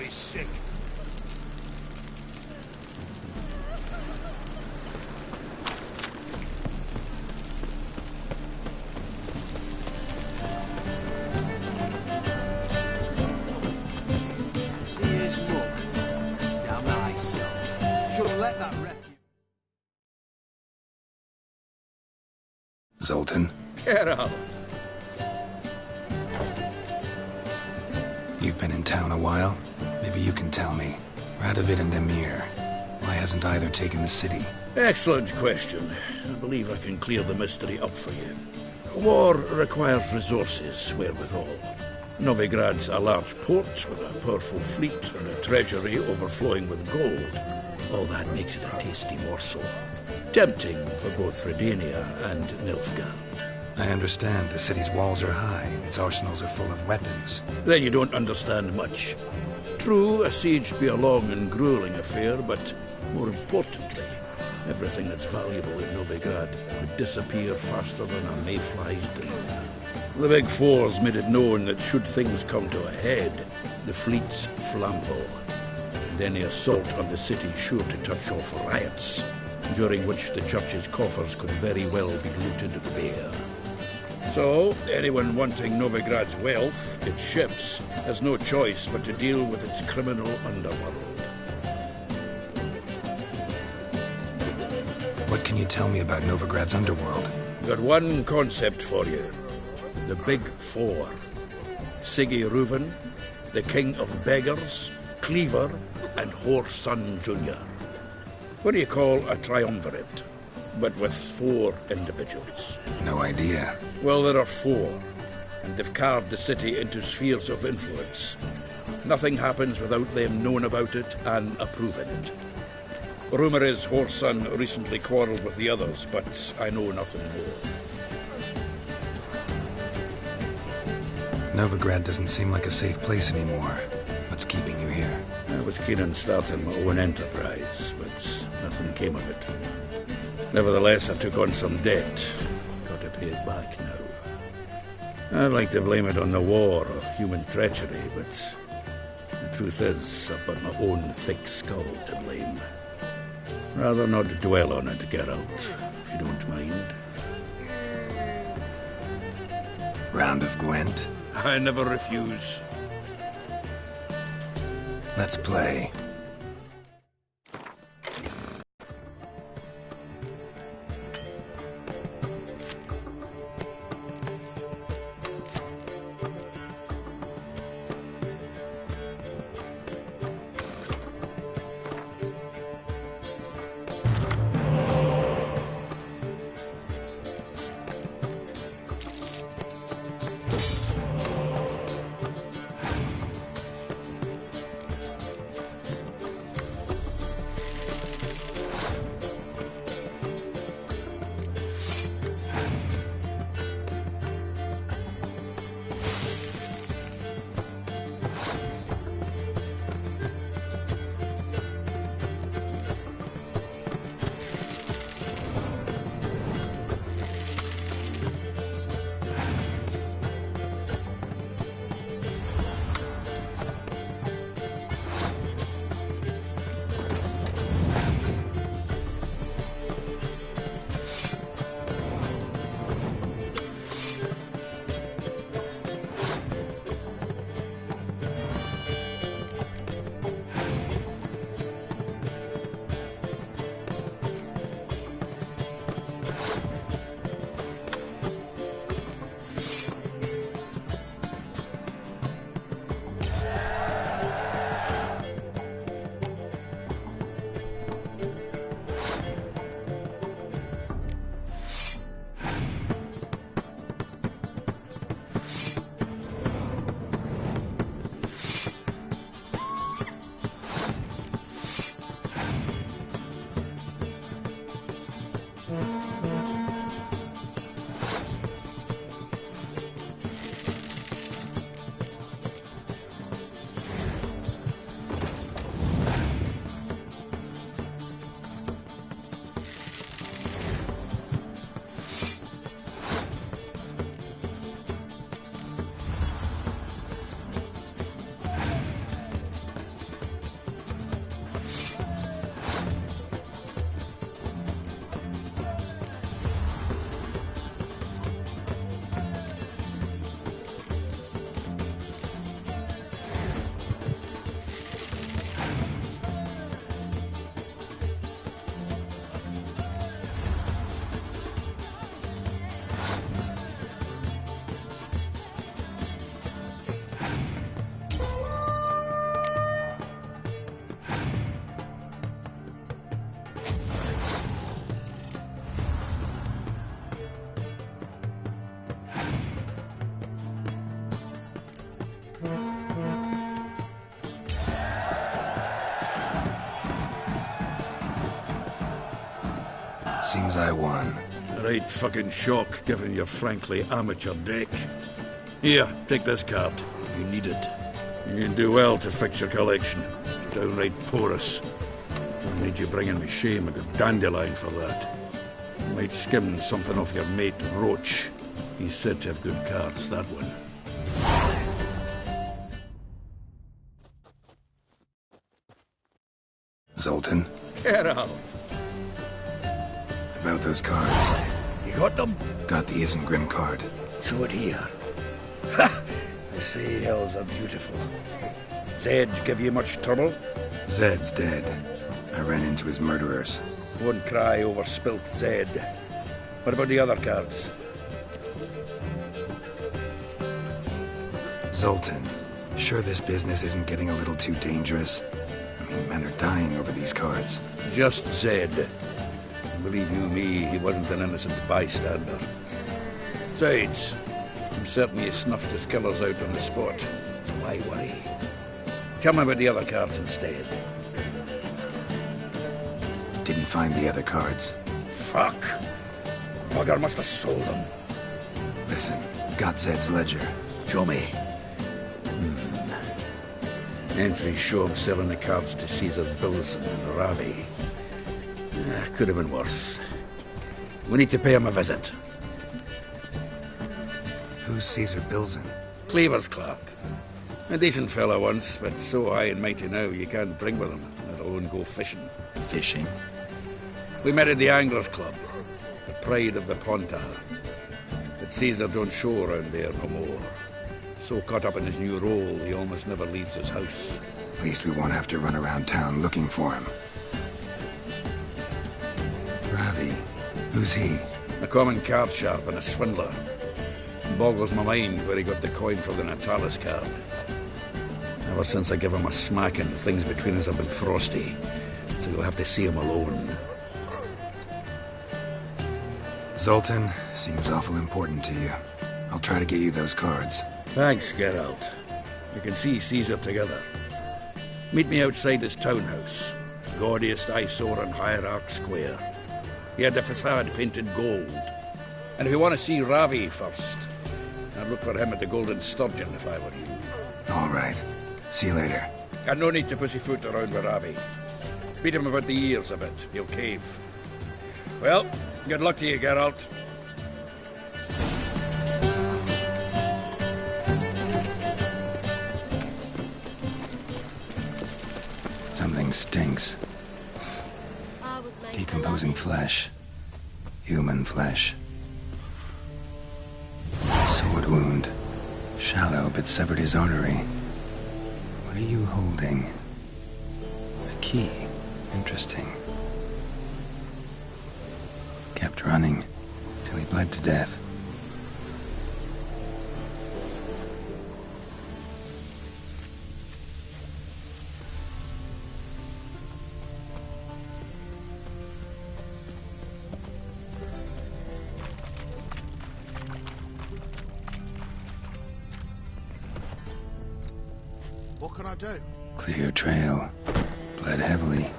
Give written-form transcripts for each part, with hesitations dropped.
me sick. See his look. Damn nice. Should have let that ref. Zoltan, Get out. you've been in town a while. Maybe you can tell me. Radovid and Emir, why hasn't either taken the city? Excellent question. I believe I can clear the mystery up for you. War requires resources wherewithal. Novigrad's a large port with a powerful fleet and a treasury overflowing with gold. All that makes it a tasty morsel. Tempting for both Redania and Nilfgaard. I understand the city's walls are high, its arsenals are full of weapons. Then you don't understand much. True, a siege be a long and grueling affair, but more importantly, everything that's valuable in Novigrad could disappear faster than a mayfly's dream. The Big Four's made it known that should things come to a head, the fleet's flambeau, and any assault on the city sure to touch off riots, during which the church's coffers could very well be looted bare. So, anyone wanting Novigrad's wealth, its ships, has no choice but to deal with its criminal underworld. What can you tell me about Novigrad's underworld? Got one concept for you. The Big Four. Siggy Reuven, the King of Beggars, Cleaver, and Whoreson Jr. What do you call a triumvirate, but with 4 individuals? No idea. Well, there are 4, and they've carved the city into spheres of influence. Nothing happens without them knowing about it and approving it. Rumor is Whoreson recently quarreled with the others, but I know nothing more. Novigrad doesn't seem like a safe place anymore. What's keeping you here? I was keen on starting my own enterprise, but nothing came of it. Nevertheless, I took on some debt. Got to pay it back now. I'd like to blame it on the war or human treachery, but the truth is, I've got my own thick skull to blame. Rather not dwell on it, Geralt, if you don't mind. Round of Gwent? I never refuse. Let's play. Seems I won. A right fucking shock, given your frankly amateur deck. Here, take this card. You need it. You can do well to fix your collection. It's downright porous. I'll need you bringing me shame a good dandelion for that. You might skim something off your mate Roach. He's said to have good cards, that one. Zoltan, Get out! about those cards. You got them? Got the Isengrim card. Show it here. Ha! They say elves are beautiful. Zed give you much trouble? Zed's dead. I ran into his murderers. Won't cry over spilt Zed. What about the other cards? Zoltan, sure this business isn't getting a little too dangerous? I mean, men are dying over these cards. Just Zed. Believe you me, he wasn't an innocent bystander. Besides, I'm certain he snuffed his killers out on the spot. So why worry? Tell me about the other cards instead. Didn't find the other cards. Fuck. Bugger must have sold them. Listen, got Zed's ledger. Show me. Entries show him selling the cards to Caesar Bilson and Ravi. Could have been worse. We need to pay him a visit. Who's Caesar Bilson? Cleaver's clerk. A decent fellow once, but so high and mighty now you can't drink with him, let alone go fishing. Fishing? We met at the Anglers Club, the pride of the Pontar. But Caesar don't show around there no more. So caught up in his new role, he almost never leaves his house. At least we won't have to run around town looking for him. Ravi, who's he? A common card sharp and a swindler. Boggles my mind where he got the coin for the Natalis card. Ever since I gave him a smacking, things between us have been frosty. So you'll have to see him alone. Zoltan, seems awful important to you. I'll try to get you those cards. Thanks, Geralt. You can see Caesar together. Meet me outside his townhouse. Gaudiest eyesore on Hierarch Square. He had the facade painted gold. And if you want to see Ravi first, I'd look for him at the Golden Sturgeon if I were you. All right. See you later. And no need to pussyfoot around with Ravi. Beat him about the ears a bit. He'll cave. Well, good luck to you, Geralt. Something stinks. Decomposing flesh. Human flesh. Sword wound. Shallow, but severed his artery. What are you holding? A key. Interesting. Kept running till he bled to death. What can I do? Clear trail. Bled heavily.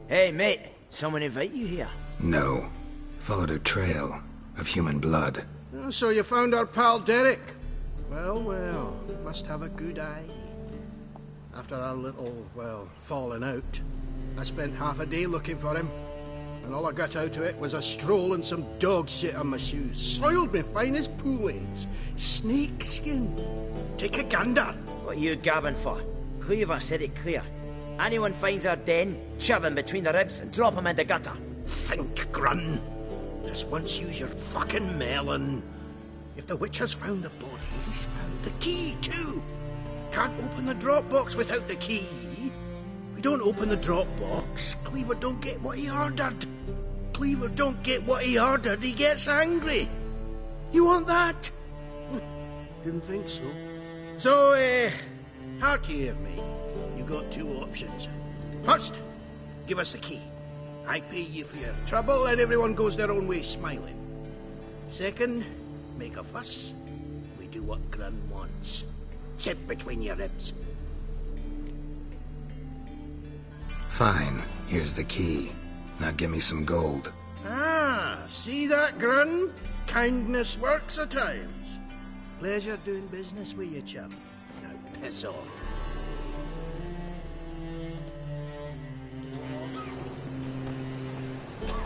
Hey, mate. Someone invite you here? No. Followed a trail of human blood. Oh, so you found our pal Derek? Well, well, must have a good eye. After our little, well, falling out, I spent half a day looking for him. And all I got out of it was a stroll and some dog shit on my shoes. Soiled me fine as pool eggs. Snake skin. Take a gander. What are you gabbing for? Cleaver said it clear. Anyone finds our den, shove him between the ribs and drop him in the gutter. Think, Grun. Just once use your fucking melon. If the witch has found the body, he's found the key too. Can't open the drop box without the key. We don't open the drop box, Cleaver don't get what he ordered. Cleaver don't get what he ordered, he gets angry. You want that? Didn't think so. So, how do you have me? You've got two options. First, give us the key. I pay you for your trouble and everyone goes their own way smiling. Second, make a fuss. We do what Grun wants. chip between your ribs. Fine. Here's the key. Now give me some gold. Ah, see that, Grun? Kindness works at times. Pleasure doing business with you, chum. Now piss off.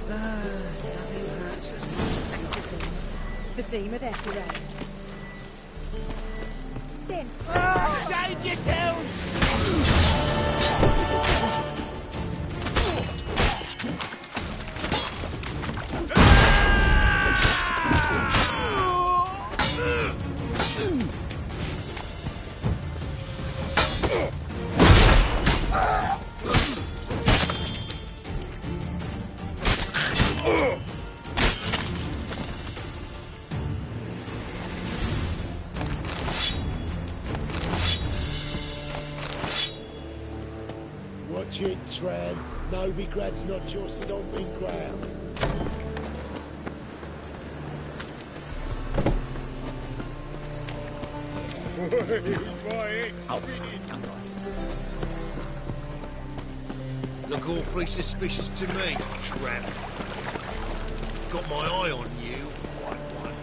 Nothing hurts as much. Bezima there, Therese. Then. Save yourselves! Watch it, tramp. Novigrad's not your stomping ground. Look awfully suspicious to me, tramp. Got my eye on you, white one.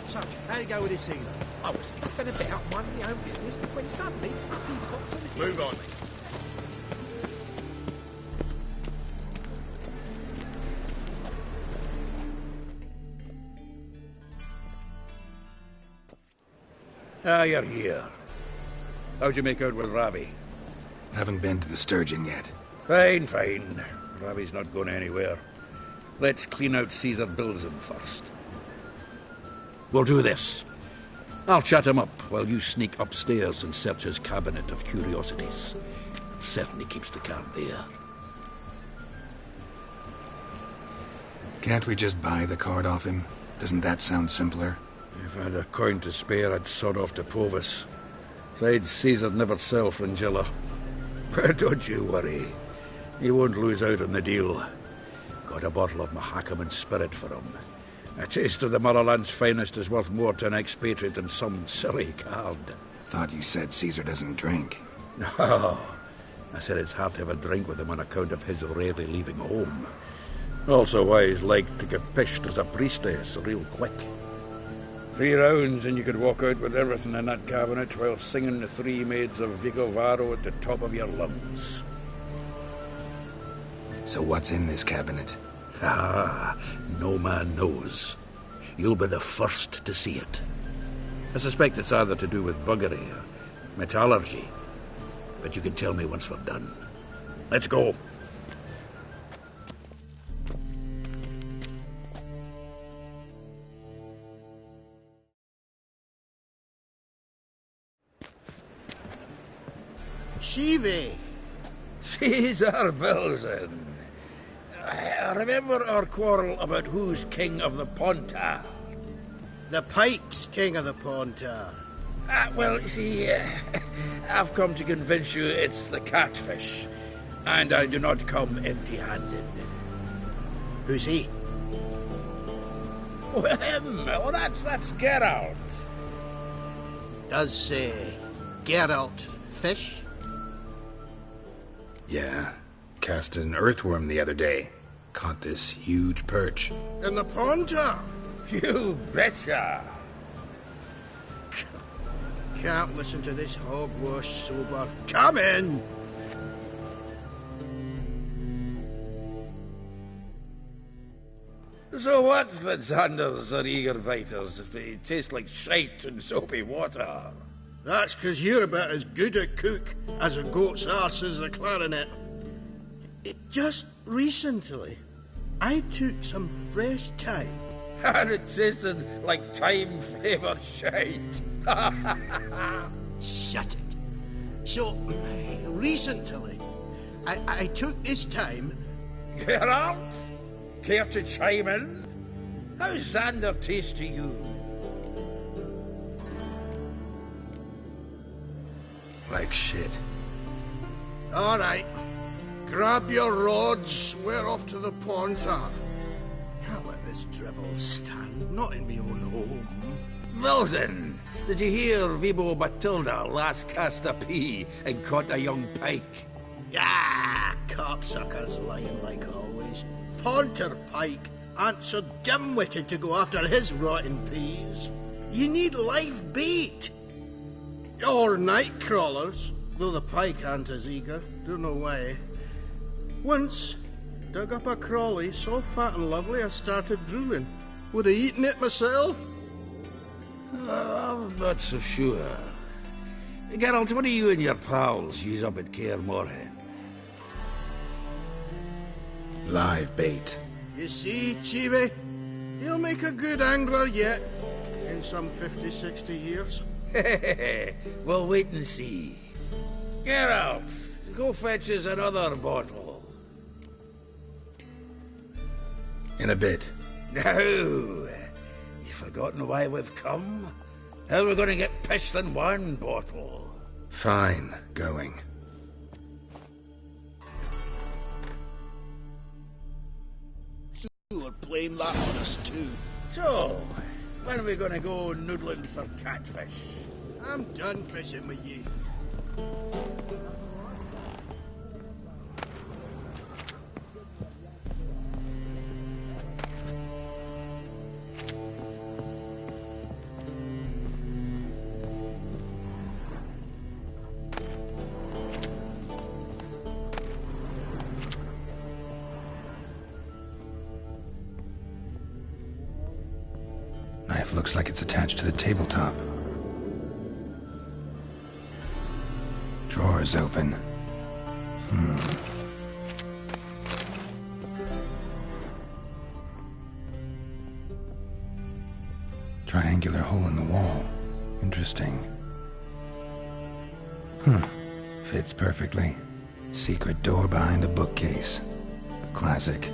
So, how'd it go with this healer? I was faffing about minding my own business when suddenly up he pops and Move on. Ah, you're here. How'd you make out with Ravi? Haven't been to the Sturgeon yet. Fine, fine. Ravi's not going anywhere. Let's clean out Caesar Bilzen first. We'll do this. I'll chat him up while you sneak upstairs and search his cabinet of curiosities. Certainly keeps the card there. Can't we just buy the card off him? Doesn't that sound simpler? If I had a coin to spare, I'd sod off to Provis. Besides, Caesar'd never sell Fringilla. But don't you worry. He won't lose out on the deal. Got a bottle of Mahakaman spirit for him. A taste of the Motherland's finest is worth more to an expatriate than some silly card. Thought you said Caesar doesn't drink. No. I said it's hard to have a drink with him on account of his rarely leaving home. Also why he's like to get pished as a priestess real quick. 3 rounds and you could walk out with everything in that cabinet while singing the 3 maids of Vicovaro at the top of your lungs. So what's in this cabinet? Ah, no man knows. You'll be the first to see it. I suspect it's either to do with buggery or metallurgy. But you can tell me once we're done. Let's go. Shive! Caesar Bilzen. Remember our quarrel about who's king of the Pontar? The Pike's king of the Pontar. Well, you see, I've come to convince you it's the catfish. And I do not come empty-handed. Who's he? Well, him. Oh, that's Geralt. Does Geralt fish? Yeah. Cast an earthworm the other day. Caught this huge perch. In the Pontar? You betcha. Can't listen to this hogwash sober. Come in! So what if the Xanders are eager biters if they taste like shite and soapy water? That's 'cause you're about as good a cook as a goat's arse is a clarinet. Just recently, I took some fresh thyme. And it tasted like thyme-flavoured shite. Shut it. So, recently, I took this thyme. Geralt, care to chime in? How's Xander taste to you? Like shit. All right. Grab your rods. We're off to the Pontar. Can't let this drivel stand, not in me own home. Milton, did you hear Vibo Batilda last cast a pea and caught a young pike? Ah, cocksuckers lying like always. Ponter Pike aren't so dim-witted to go after his rotten peas. You need live bait. Or night crawlers, though the pike aren't as eager. Don't know why. Once, dug up a crawly so fat and lovely I started drooling. Would have eaten it myself. I'm not so sure. Geralt, what do you and your pals use up at Kaer Morhen? Live bait. You see, Chibi? He'll make a good angler yet. In some 50, 60 years. We'll wait and see. Geralt, go fetch us another bottle. In a bit. Now, you forgotten why we've come? How are we going to get pissed in one bottle? Fine, going. You were playing that on us too. So, when are we going to go noodling for catfish? I'm done fishing with you. Knife looks like it's attached to the tabletop. Drawer's open. Triangular hole in the wall. Interesting. Fits perfectly. Secret door behind a bookcase. Classic.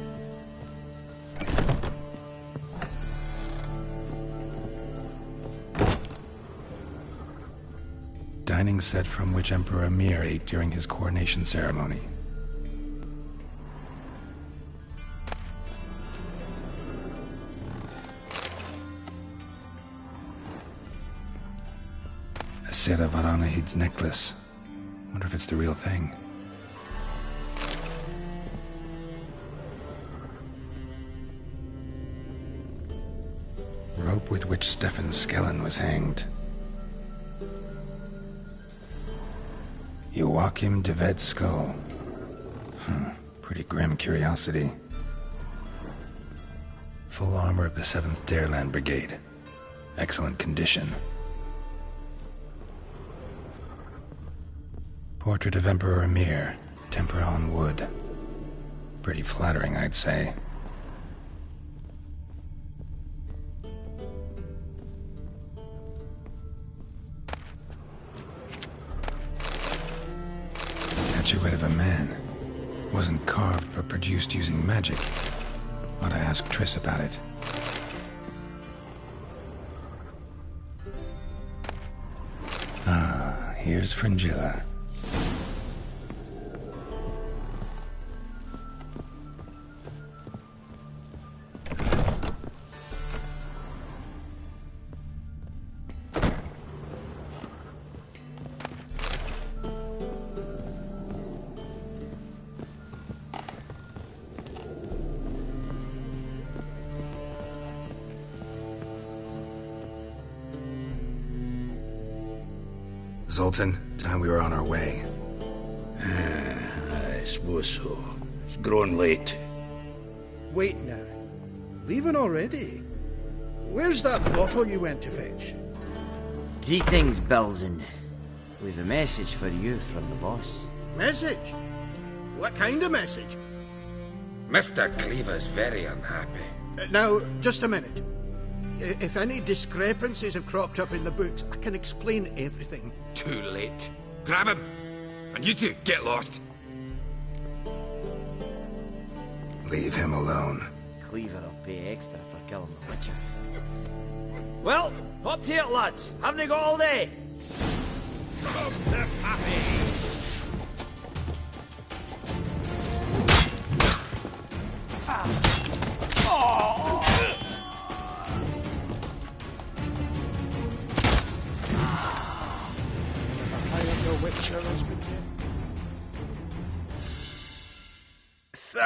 Dining set from which Emperor Emir ate during his coronation ceremony. A set of Aranahid's necklace. Wonder if it's the real thing. Rope with which Stefan Skellen was hanged. Joachim de Ved's skull. Pretty grim curiosity. Full armor of the 7th Dareland Brigade. Excellent condition. Portrait of Emperor Emir. Tempera on wood. Pretty flattering, I'd say. Statuette of a man. Wasn't carved but produced using magic. Ought to ask Triss about it. Ah, here's Fringilla. Zoltan, time we were on our way. I suppose so. It's growing late. Wait now. Leaving already? Where's that bottle you went to fetch? Greetings, Belzen. We've a message for you from the boss. Message? What kind of message? Mr. Cleaver's very unhappy. Now, just a minute. If any discrepancies have cropped up in the books, I can explain everything. Too late. Grab him! And you two, get lost! Leave him alone. Cleaver will pay extra for killing the Witcher. Well, up to it, lads. Haven't you got all day? Up to Pappy! Oh!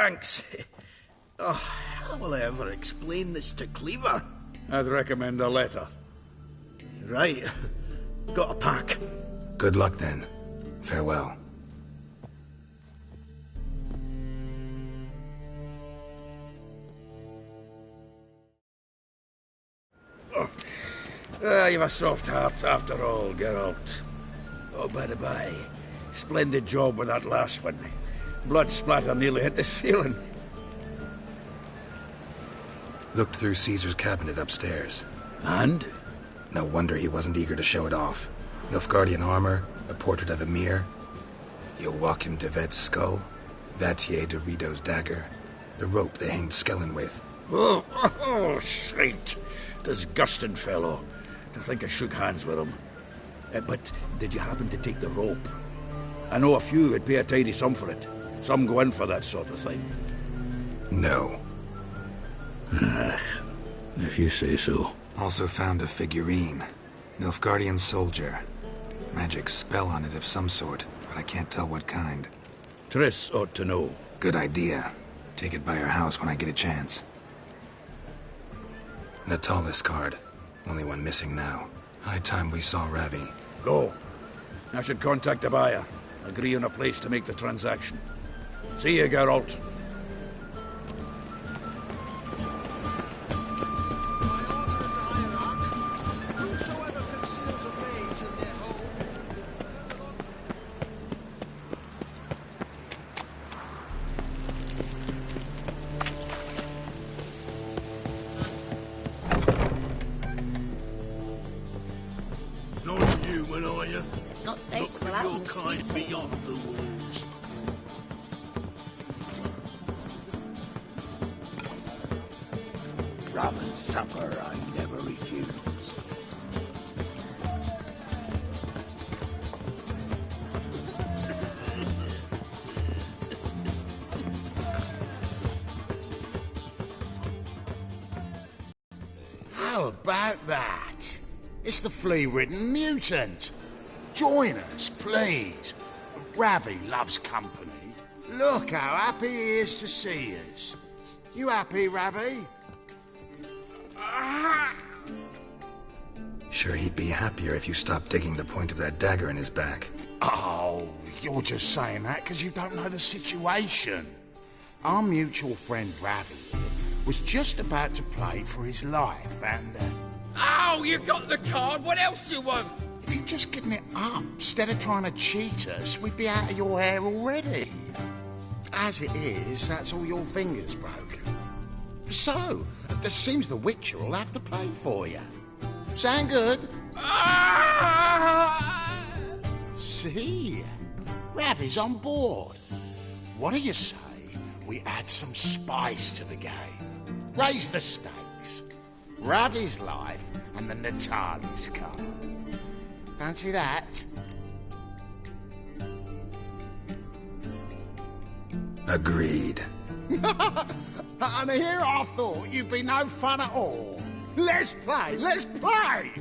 Thanks. Oh, how will I ever explain this to Cleaver? I'd recommend a letter. Right. Got a pack. Good luck then. Farewell. You've a soft heart after all, Geralt. Oh, by the by, splendid job with that last one. Blood splatter nearly hit the ceiling. Looked through Caesar's cabinet upstairs. And? No wonder he wasn't eager to show it off. Nilfgaardian armor, a portrait of Emir, Joachim de Vet's skull, Vatier de Rideau's dagger, the rope they hanged Skellen with. Oh, shite. Disgusting fellow. To think I shook hands with him. But did you happen to take the rope? I know a few would pay a tidy sum for it. Some go in for that sort of thing. No. If you say so. Also found a figurine. Nilfgaardian soldier. Magic spell on it of some sort, but I can't tell what kind. Triss ought to know. Good idea. Take it by her house when I get a chance. Natalis card. Only one missing now. High time we saw Ravi. Go. I should contact the buyer. Agree on a place to make the transaction. See you, Geralt. Whosoever conceals a mage in their home. Not human, are you? It's not safe Look to for allow your you to kind speak. beyond the walls. Rum and supper I never refuse. How about that? It's the flea-ridden mutant. Join us, please. Ravi loves company. Look how happy he is to see us. You happy, Ravi? Sure he'd be happier if you stopped digging the point of that dagger in his back. Oh, you're just saying that because you don't know the situation. Our mutual friend Ravi was just about to play for his life, and Oh, you got the card. What else do you want? if you'd just given it up instead of trying to cheat us, we'd be out of your hair already. As it is, that's all your fingers broken. So, it seems the Witcher will have to play for you. Sound good? See? Ravi's on board. What do you say we add some spice to the game? Raise the stakes. Ravi's life and the Natalis card. Fancy that? Agreed. And here I thought you'd be no fun at all. Let's play, let's play!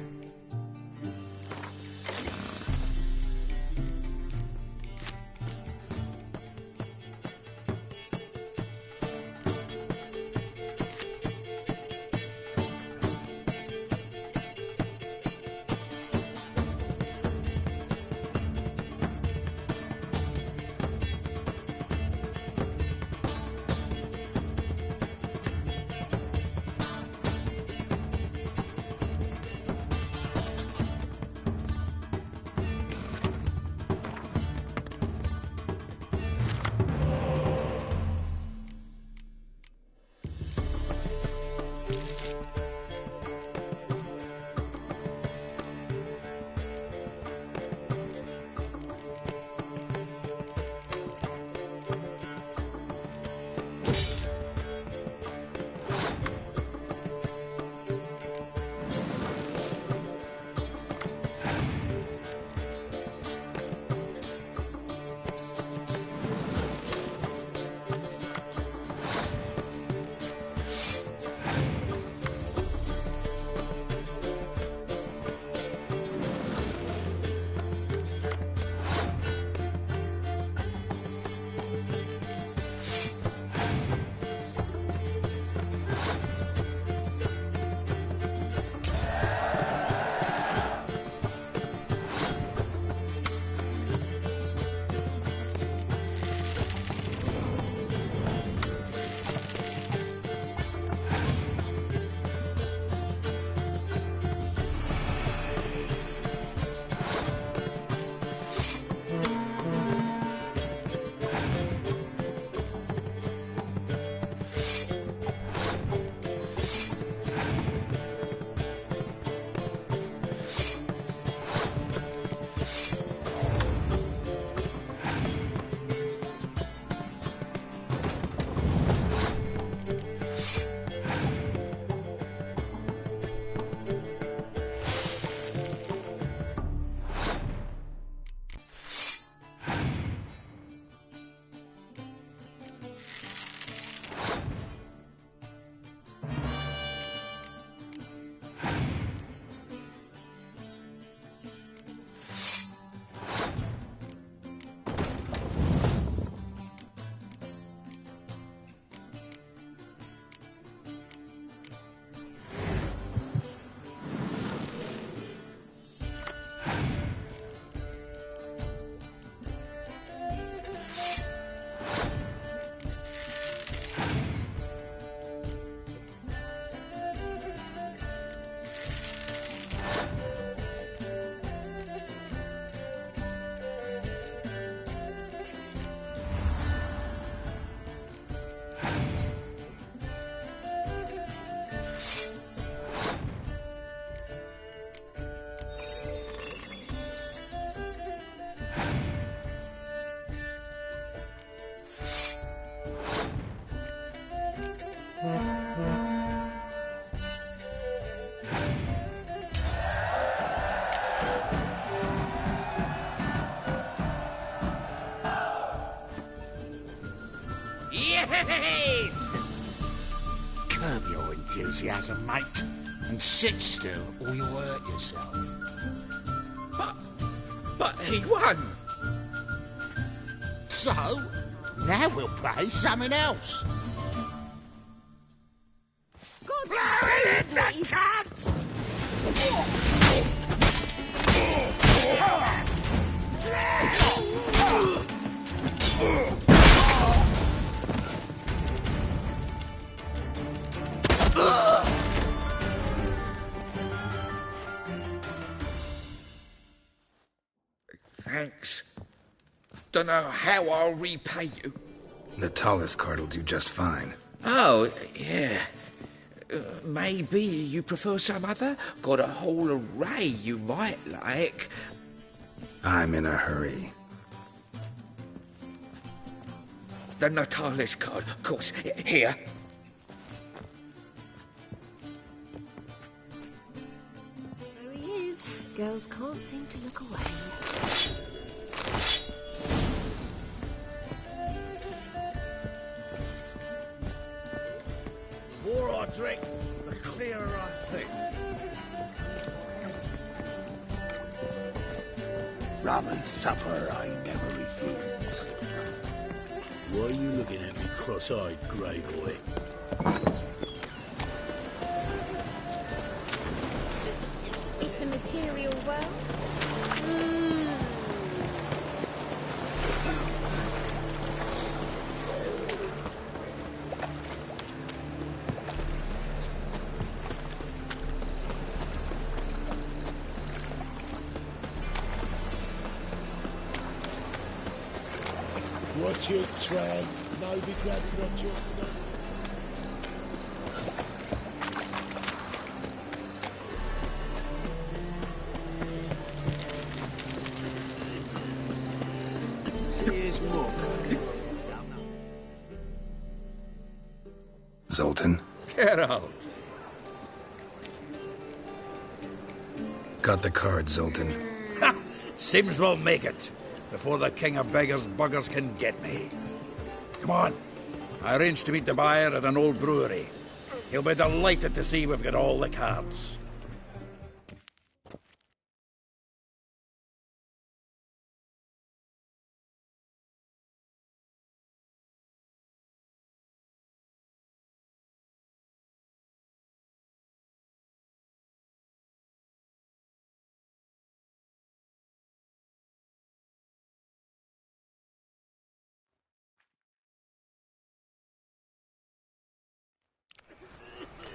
Yes! Curb your enthusiasm, mate, and sit still or you'll hurt yourself. But he won! So, now we'll play something else. The cat! Thanks. Dunno how I'll repay you. Natalis card'll do just fine. Oh, yeah. Maybe you prefer some other? Got a whole array you might like. I'm in a hurry. The Natalis card, of course. Here. There he is. Girls can't seem to look away. The more I drink, the clearer I think. Rum and supper I never refuse. Why are you looking at me cross-eyed, grey boy? It's a material world. Watch it, tramp. Nobody grabs what you're stuck. Zoltan? Geralt. Got the card, Zoltan. Ha! Sims will make it before the king of beggars buggers can get me. Come on. I arranged to meet the buyer at an old brewery. He'll be delighted to see we've got all the cards.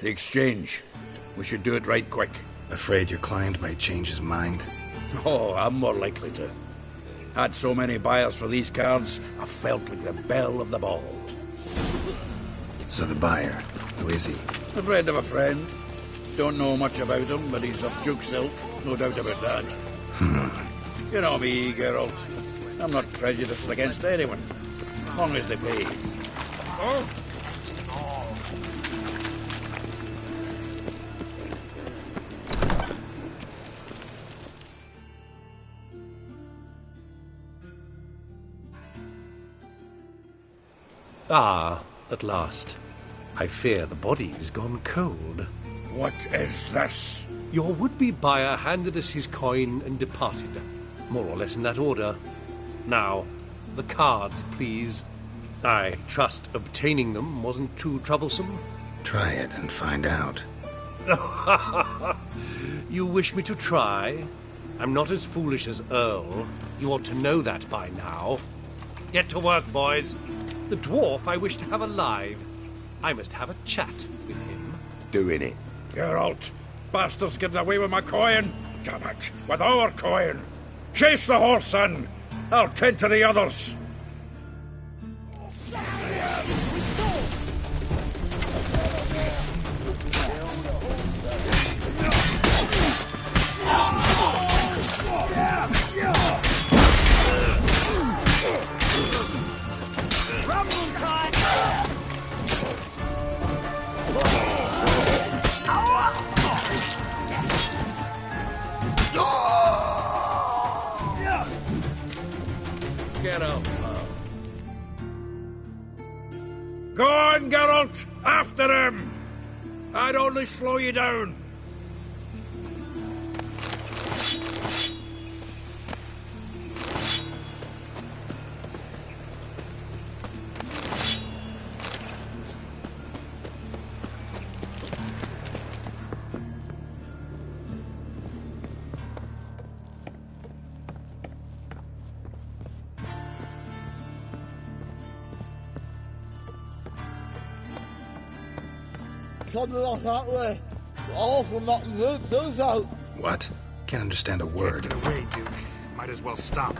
The exchange. We should do it right quick. Afraid your client might change his mind? Oh, I'm more likely to. Had so many buyers for these cards, I felt like the belle of the ball. So the buyer, who is he? A friend of a friend. Don't know much about him, but he's of Duke Silk, no doubt about that. You know me, Geralt. I'm not prejudiced against anyone, as long as they pay. Oh. Ah, at last. I fear the body's gone cold. What is this? Your would-be buyer handed us his coin and departed. More or less in that order. Now, the cards, please. I trust obtaining them wasn't too troublesome? Try it and find out. You wish me to try? I'm not as foolish as Earl. You ought to know that by now. Get to work, boys. The dwarf I wish to have alive. I must have a chat with him. Doing it. Geralt, bastards getting away with my coin. Damn it, with our coin. Chase the horse, son. I'll tend to the others. Get up. I'd only slow you down. Something like that way. Awful not good, do so. What? Can't understand a word. Get away, Duke. Might as well stop.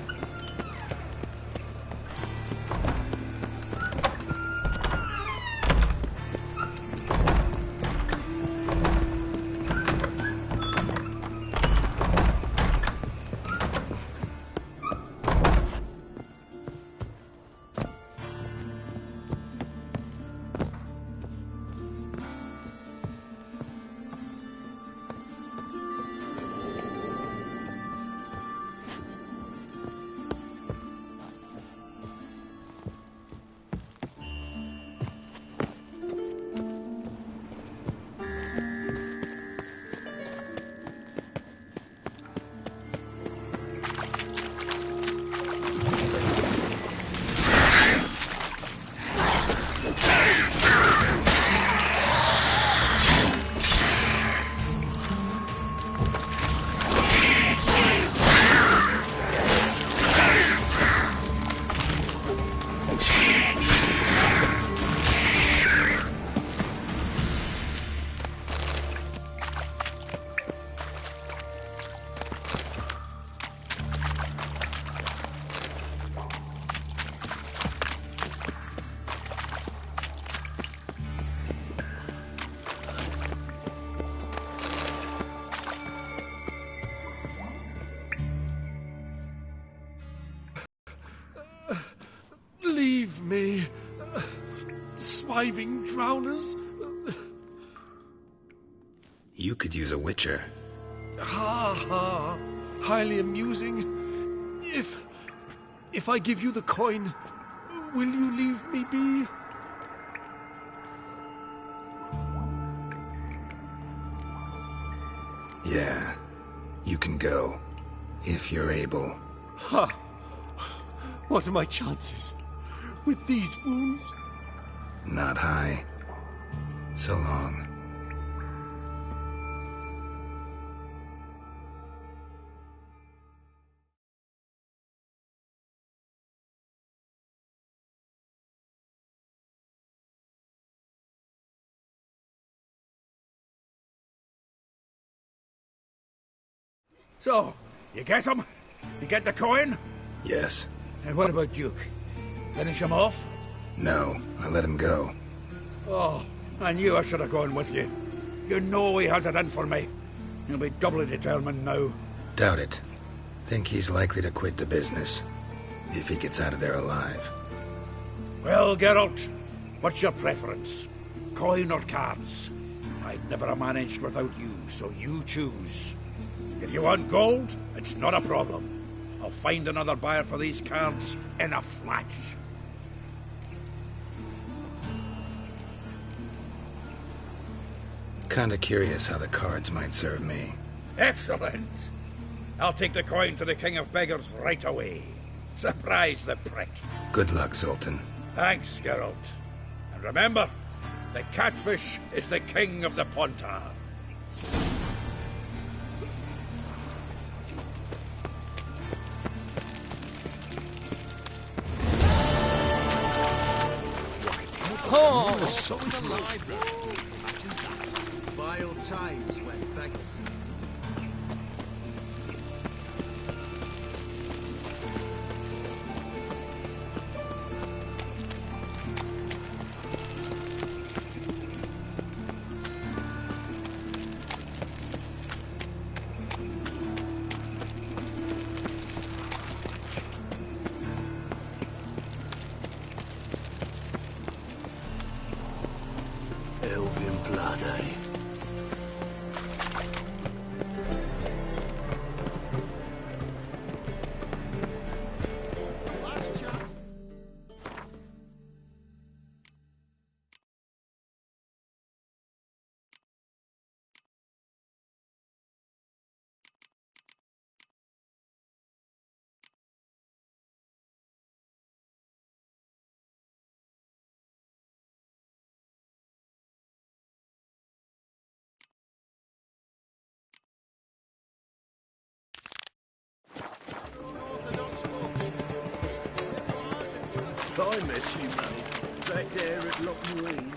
Leave me, swiving drowners. You could use a witcher. Ha ha, highly amusing. If I give you the coin, will you leave me be? Yeah, you can go, if you're able. Ha! What are my chances with these wounds? Not high. So long. So, you get him? You get the coin? Yes. And what about Duke? Finish him off? No, I let him go. Oh, I knew I should have gone with you. You know he has it in for me. He'll be doubly determined now. Doubt it. Think he's likely to quit the business, if he gets out of there alive. Well, Geralt, what's your preference? Coin or cards? I'd never have managed without you, so you choose. If you want gold, it's not a problem. I'll find another buyer for these cards in a flash. Kinda curious how the cards might serve me. Excellent. I'll take the coin to the King of Beggars right away. Surprise the prick. Good luck, Sultan. Thanks, Geralt. And remember, the catfish is the king of the Pontar. Oh, so alive. Imagine that. Vile times when beggars. Elven blood, eh? If I met you, mate, back there at Loch Marine.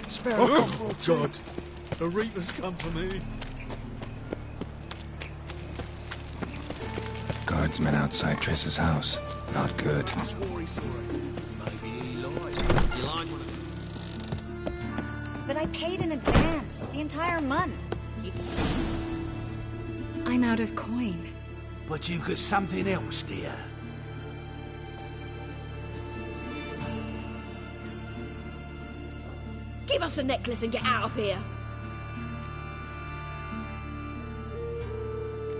Sparrow, Oh, God. The Reaper's come for me. Guardsmen outside Triss's house. Not good. Sorry. Maybe he lied. You like one of them? But I paid in advance, the entire month. I'm out of coin. But you got something else, dear. Give us the necklace and get out of here.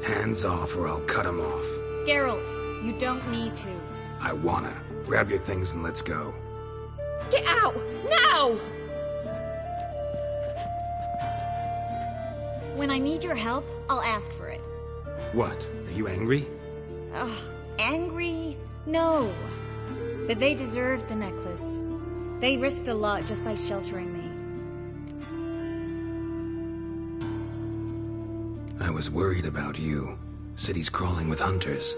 Hands off or I'll cut him off. Geralt, you don't need to. I wanna. Grab your things and let's go. Get out! Now! When I need your help, I'll ask for it. What? Are you angry? Angry? No. But they deserved the necklace. They risked a lot just by sheltering me. I was worried about you. City's crawling with hunters.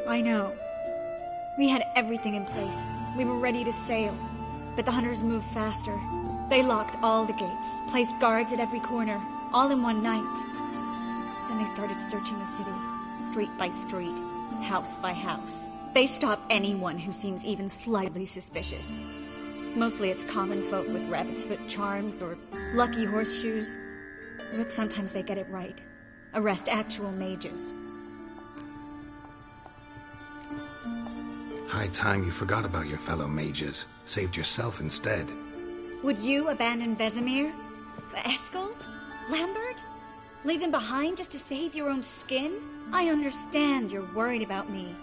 I know. We had everything in place. We were ready to sail. But the hunters moved faster. They locked all the gates, placed guards at every corner, all in one night. Then they started searching the city, street by street, house by house. They stop anyone who seems even slightly suspicious. Mostly it's common folk with rabbit's foot charms or lucky horseshoes. But sometimes they get it right. Arrest actual mages. High time you forgot about your fellow mages. Saved yourself instead. Would you abandon Vesemir? Eskel? Lambert? Leave them behind just to save your own skin? I understand you're worried about me,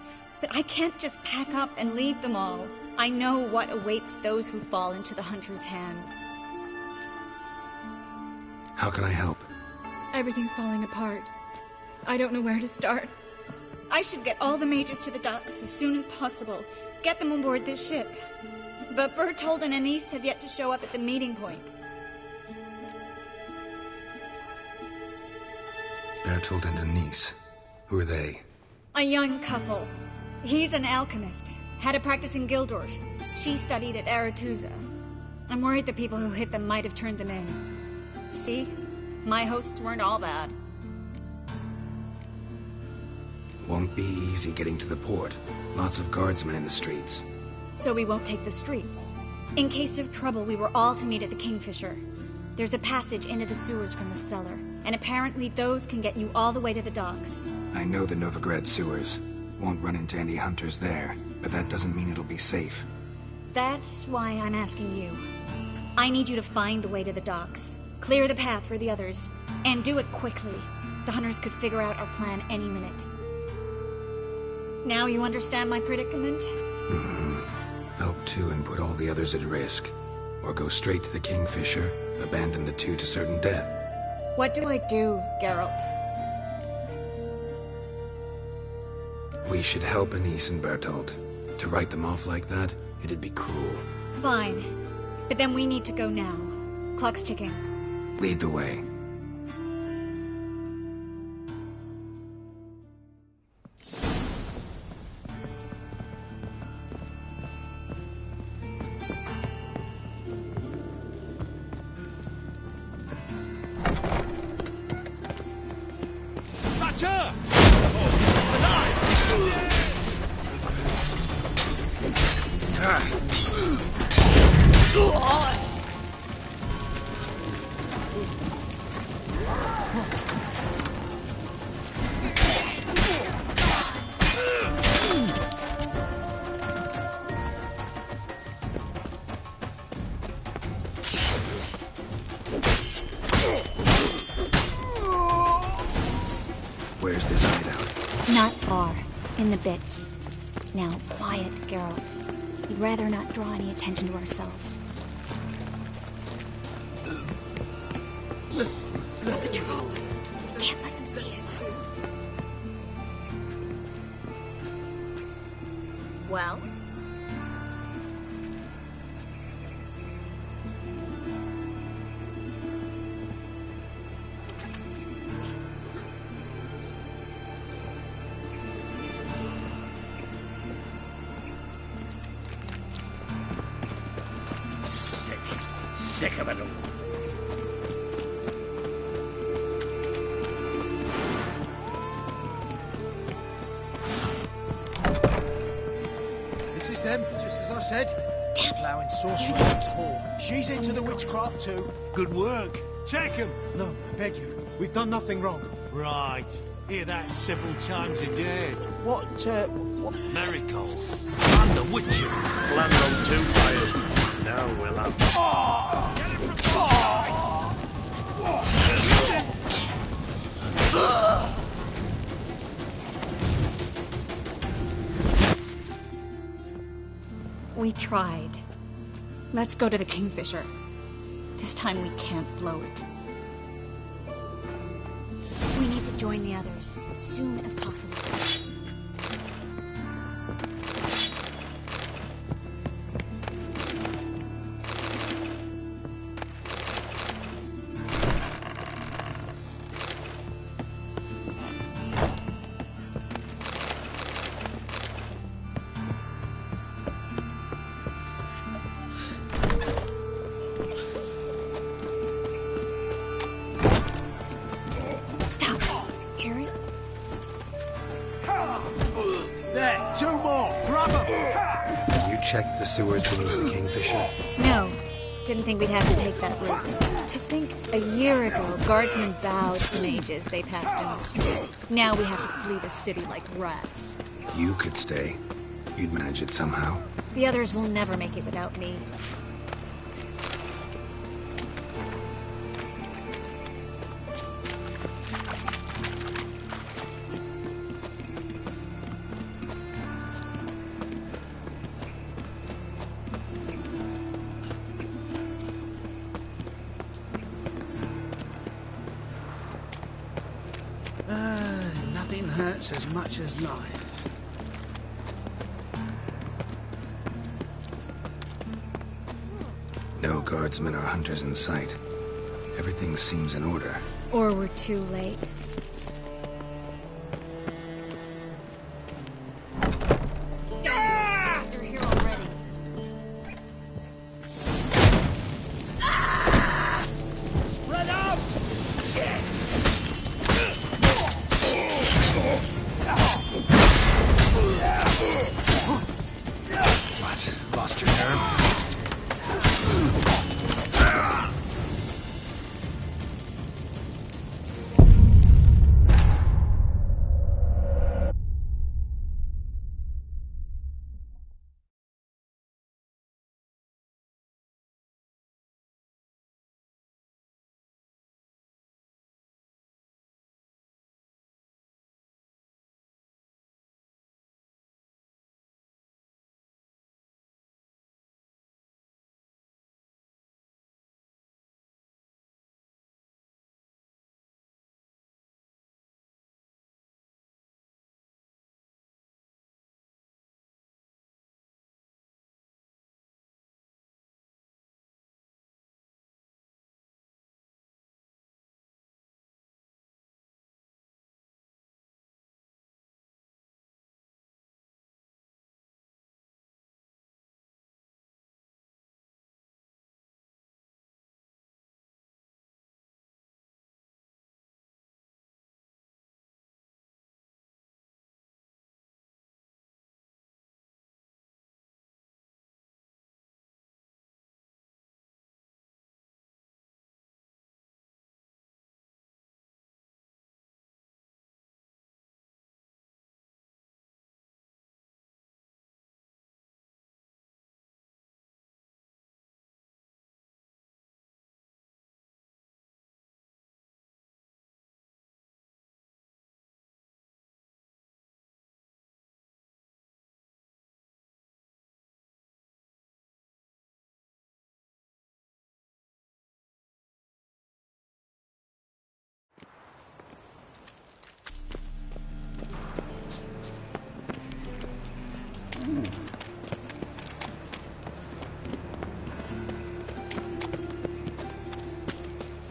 but I can't just pack up and leave them all. I know what awaits those who fall into the hunter's hands. How can I help? Everything's falling apart. I don't know where to start. I should get all the mages to the docks as soon as possible. Get them aboard this ship. But Bertold and Anise have yet to show up at the meeting point. Bertold and Anise. Who are they? A young couple. He's an alchemist. Had a practice in Gildorf. She studied at Aretuza. I'm worried the people who hit them might have turned them in. See? My hosts weren't all bad. Won't be easy getting to the port. Lots of guardsmen in the streets. So we won't take the streets. In case of trouble, we were all to meet at the Kingfisher. There's a passage into the sewers from the cellar, and apparently those can get you all the way to the docks. I know the Novigrad sewers. Won't run into any hunters there, but that doesn't mean it'll be safe. That's why I'm asking you. I need you to find the way to the docks. Clear the path for the others, and do it quickly. The hunters could figure out our plan any minute. Now you understand my predicament? Help two and put all the others at risk. Or go straight to the Kingfisher, abandon the two to certain death. What do I do, Geralt? We should help Anise and Bertold. To write them off like that, it'd be cruel. Fine. But then we need to go now. Clock's ticking. Lead the way. Thatcher! Where's this hideout? Not far. In the bits. Now, quiet, Geralt. We'd rather not draw any attention to ourselves. Patrol. We can't let them see us. Well? sick of it all. This is them, just as I said. Plowing sorcery in his hall. She's into the witchcraft too. Good work. Take him. No, I beg you. We've done nothing wrong. Right. Hear that several times a day. What? Miracle. I'm the Witcher. Land on 2 players. Now we'll have... Get him from We tried. Let's go to the Kingfisher. This time we can't blow it. We need to join the others as soon as possible. Stop! Hear it? There, 2 more! Grab them! Have you checked the sewers beneath the Kingfisher? No. Didn't think we'd have to take that route. To think a year ago, guardsmen bowed to mages they passed in the street. Now we have to flee the city like rats. You could stay. You'd manage it somehow. The others will never make it without me. Nothing hurts as much as life. No guardsmen or hunters in sight. Everything seems in order. Or we're too late. They're here already. Spread out! What? Lost your nerve?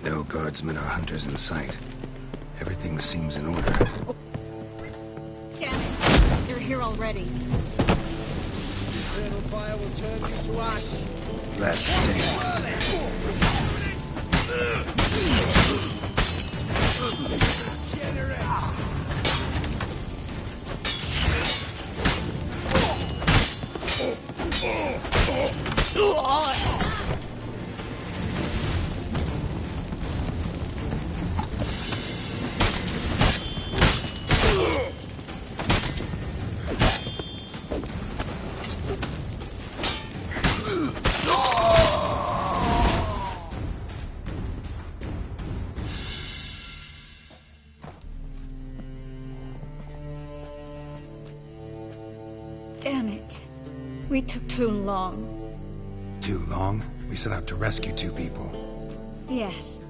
No guardsmen or hunters in sight. Everything seems in order. Damn it! They're here already. Eternal fire will turn you to ash. Let's dance. Damn it. We took too long. Too long? We set out to rescue 2 people. Yes.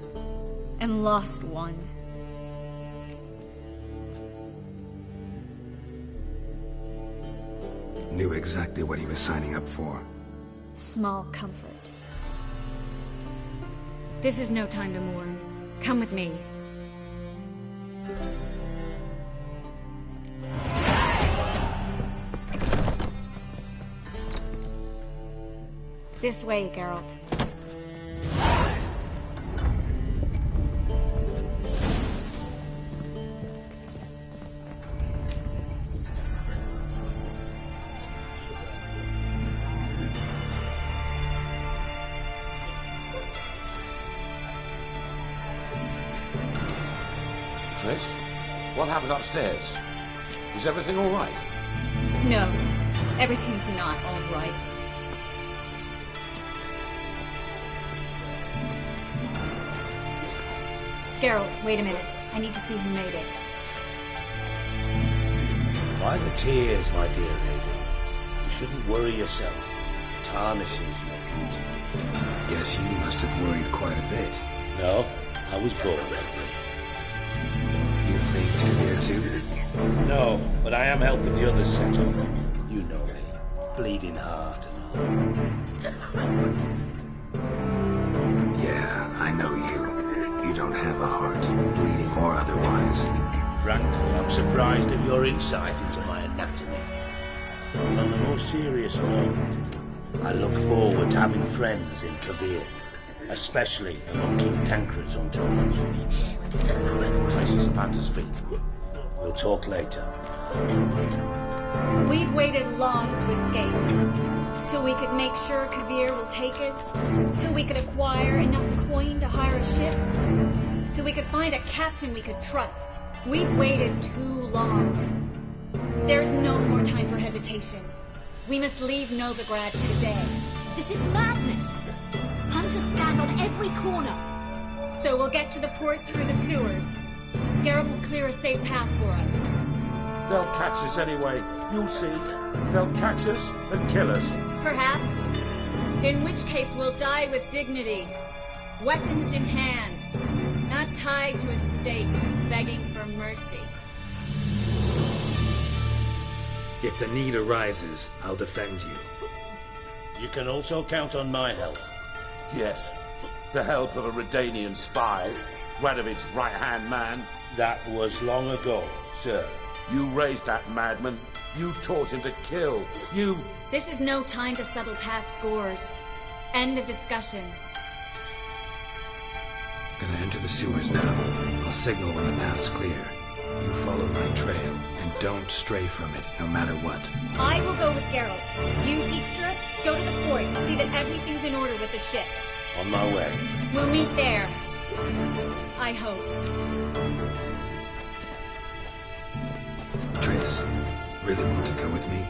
And lost one. Knew exactly what he was signing up for. Small comfort. This is no time to mourn. Come with me. This way, Geralt. Triss? What happened upstairs? Is everything all right? No, everything's not all right. Geralt, wait a minute. I need to see who made it. Why the tears, my dear lady? You shouldn't worry yourself. It tarnishes your beauty. Guess you must have worried quite a bit. No, I was born ugly. You faked him here too? No, but I am helping the others set up. You know me. Bleeding heart and all. Yeah, I know you. You don't have a heart, bleeding or otherwise. Frankly, I'm surprised at your insight into my anatomy. But on a more serious note, I look forward to having friends in Kovir, especially among King Tancred's entourage. Triss is about to speak. We'll talk later. We've waited long to escape. Till we could make sure Kovir will take us. Till we could acquire enough coin to hire a ship. Till we could find a captain we could trust. We've waited too long. There's no more time for hesitation. We must leave Novigrad today. This is madness. Hunters stand on every corner. So we'll get to the port through the sewers. Geralt will clear a safe path for us. They'll catch us anyway. You'll see. They'll catch us and kill us. Perhaps. In which case we'll die with dignity. Weapons in hand. Not tied to a stake, begging for mercy. If the need arises, I'll defend you. You can also count on my help. Yes. The help of a Redanian spy. Radovid's right-hand man. That was long ago, sir. You raised that madman. You taught him to kill. You... This is no time to settle past scores. End of discussion. Gonna enter the sewers now. I'll signal when the path's clear. You follow my trail, and don't stray from it, no matter what. I will go with Geralt. You, Dijkstra, go to the port and see that everything's in order with the ship. On my way. We'll meet there. I hope. Triss, really want to go with me?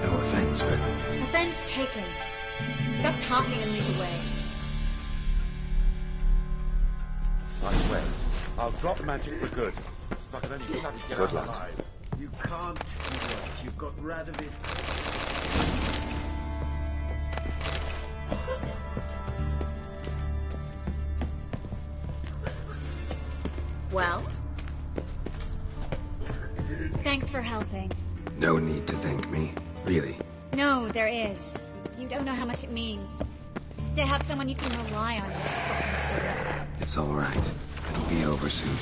No offense, but... Offense taken. Stop talking and lead the way. I swear it. I'll drop magic for good. If I can only bloody get out alive. You can't do that. You've got Radovid. Well? Thanks for helping. No need to thank me, really. No, there is. You don't know how much it means. To have someone you can rely on in this fucking city. It's all right. It'll be over soon.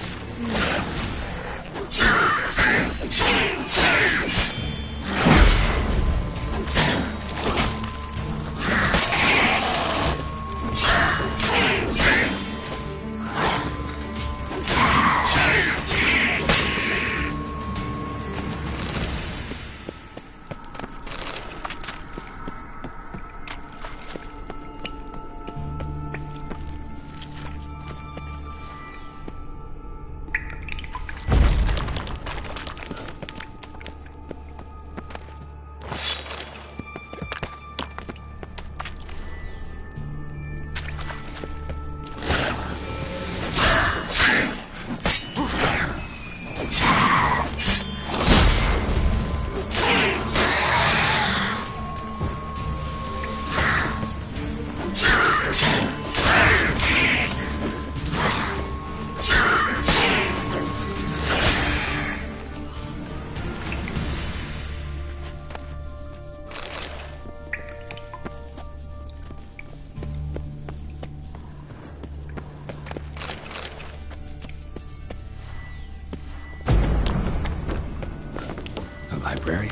library?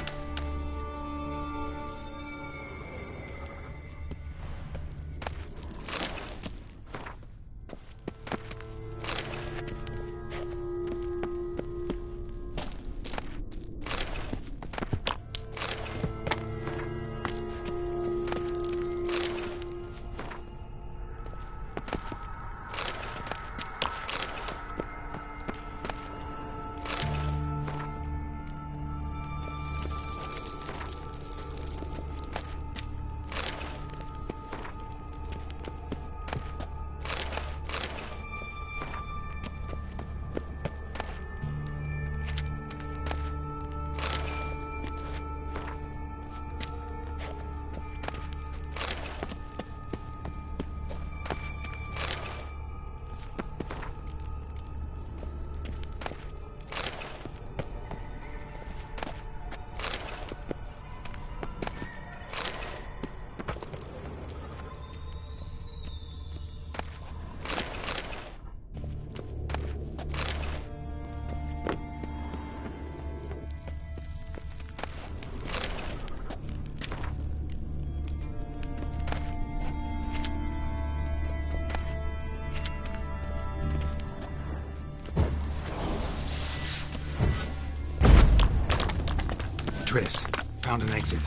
Triss, found an exit.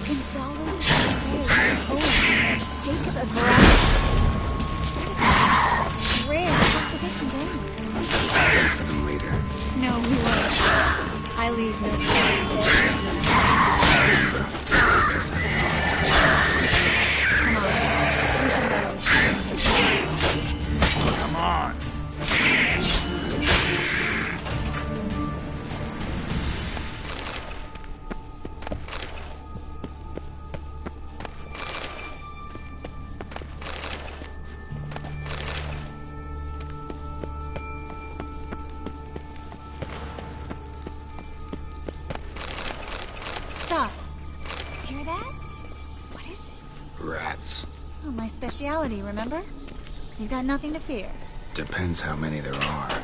Gonzalo de Jacob of Varane. Rare, first editions only. Wait for them later. No, we won't. I leave no Come on. We should go. Come on. Stop. Hear that? What is it? Rats. Oh, my speciality, remember? You've got nothing to fear. Depends how many there are.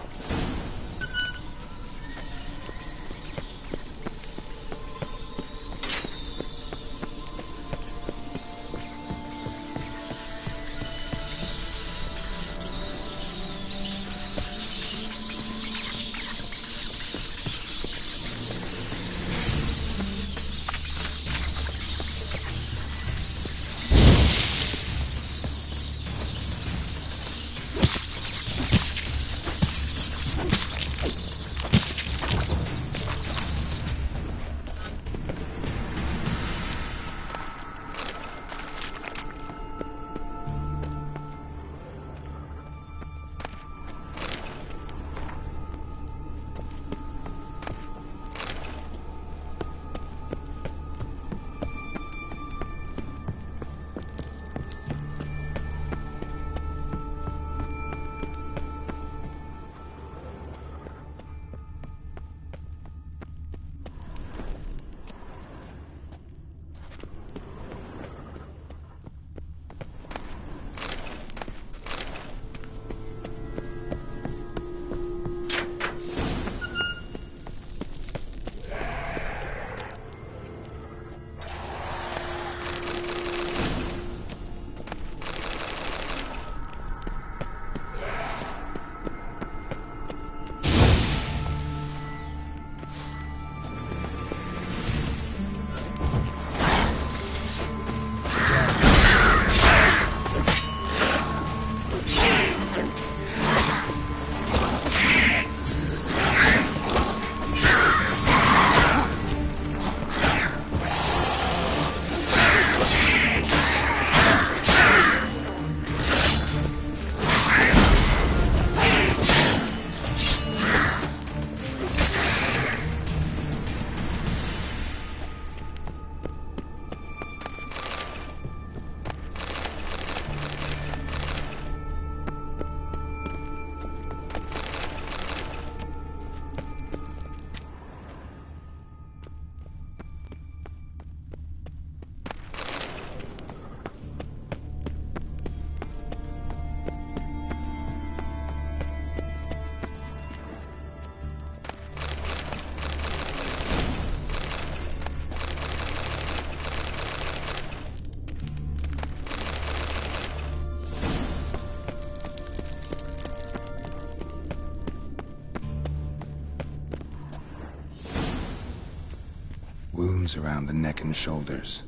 Wounds around the neck and shoulders.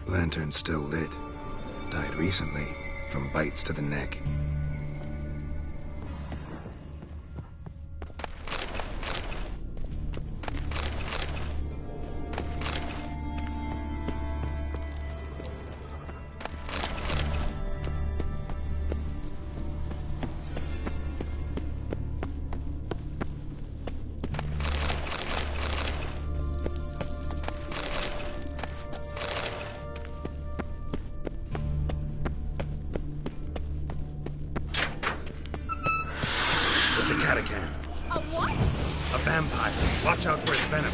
Lantern's still lit. Died recently, from bites to the neck. It's a Katakan. A what? A vampire. Watch out for its venom.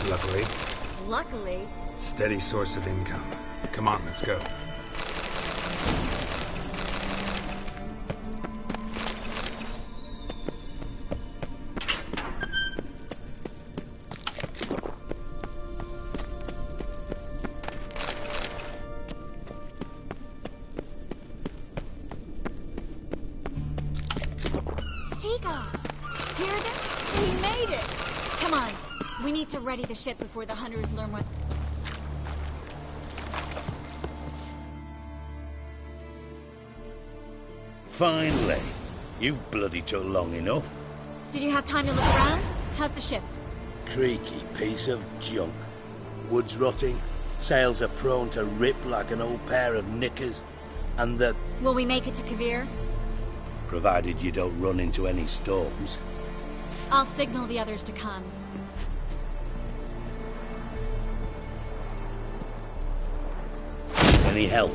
Luckily. Luckily. Steady source of income. Come on, let's go. Seagulls! Hear them? We made it! Come on. We need to ready the ship before the hunters learn what... Finally. You bloody took long enough. Did you have time to look around? How's the ship? Creaky piece of junk. Wood's rotting, sails are prone to rip like an old pair of knickers, and the... Will we make it to Kavir? Provided you don't run into any storms. I'll signal the others to come. Any help?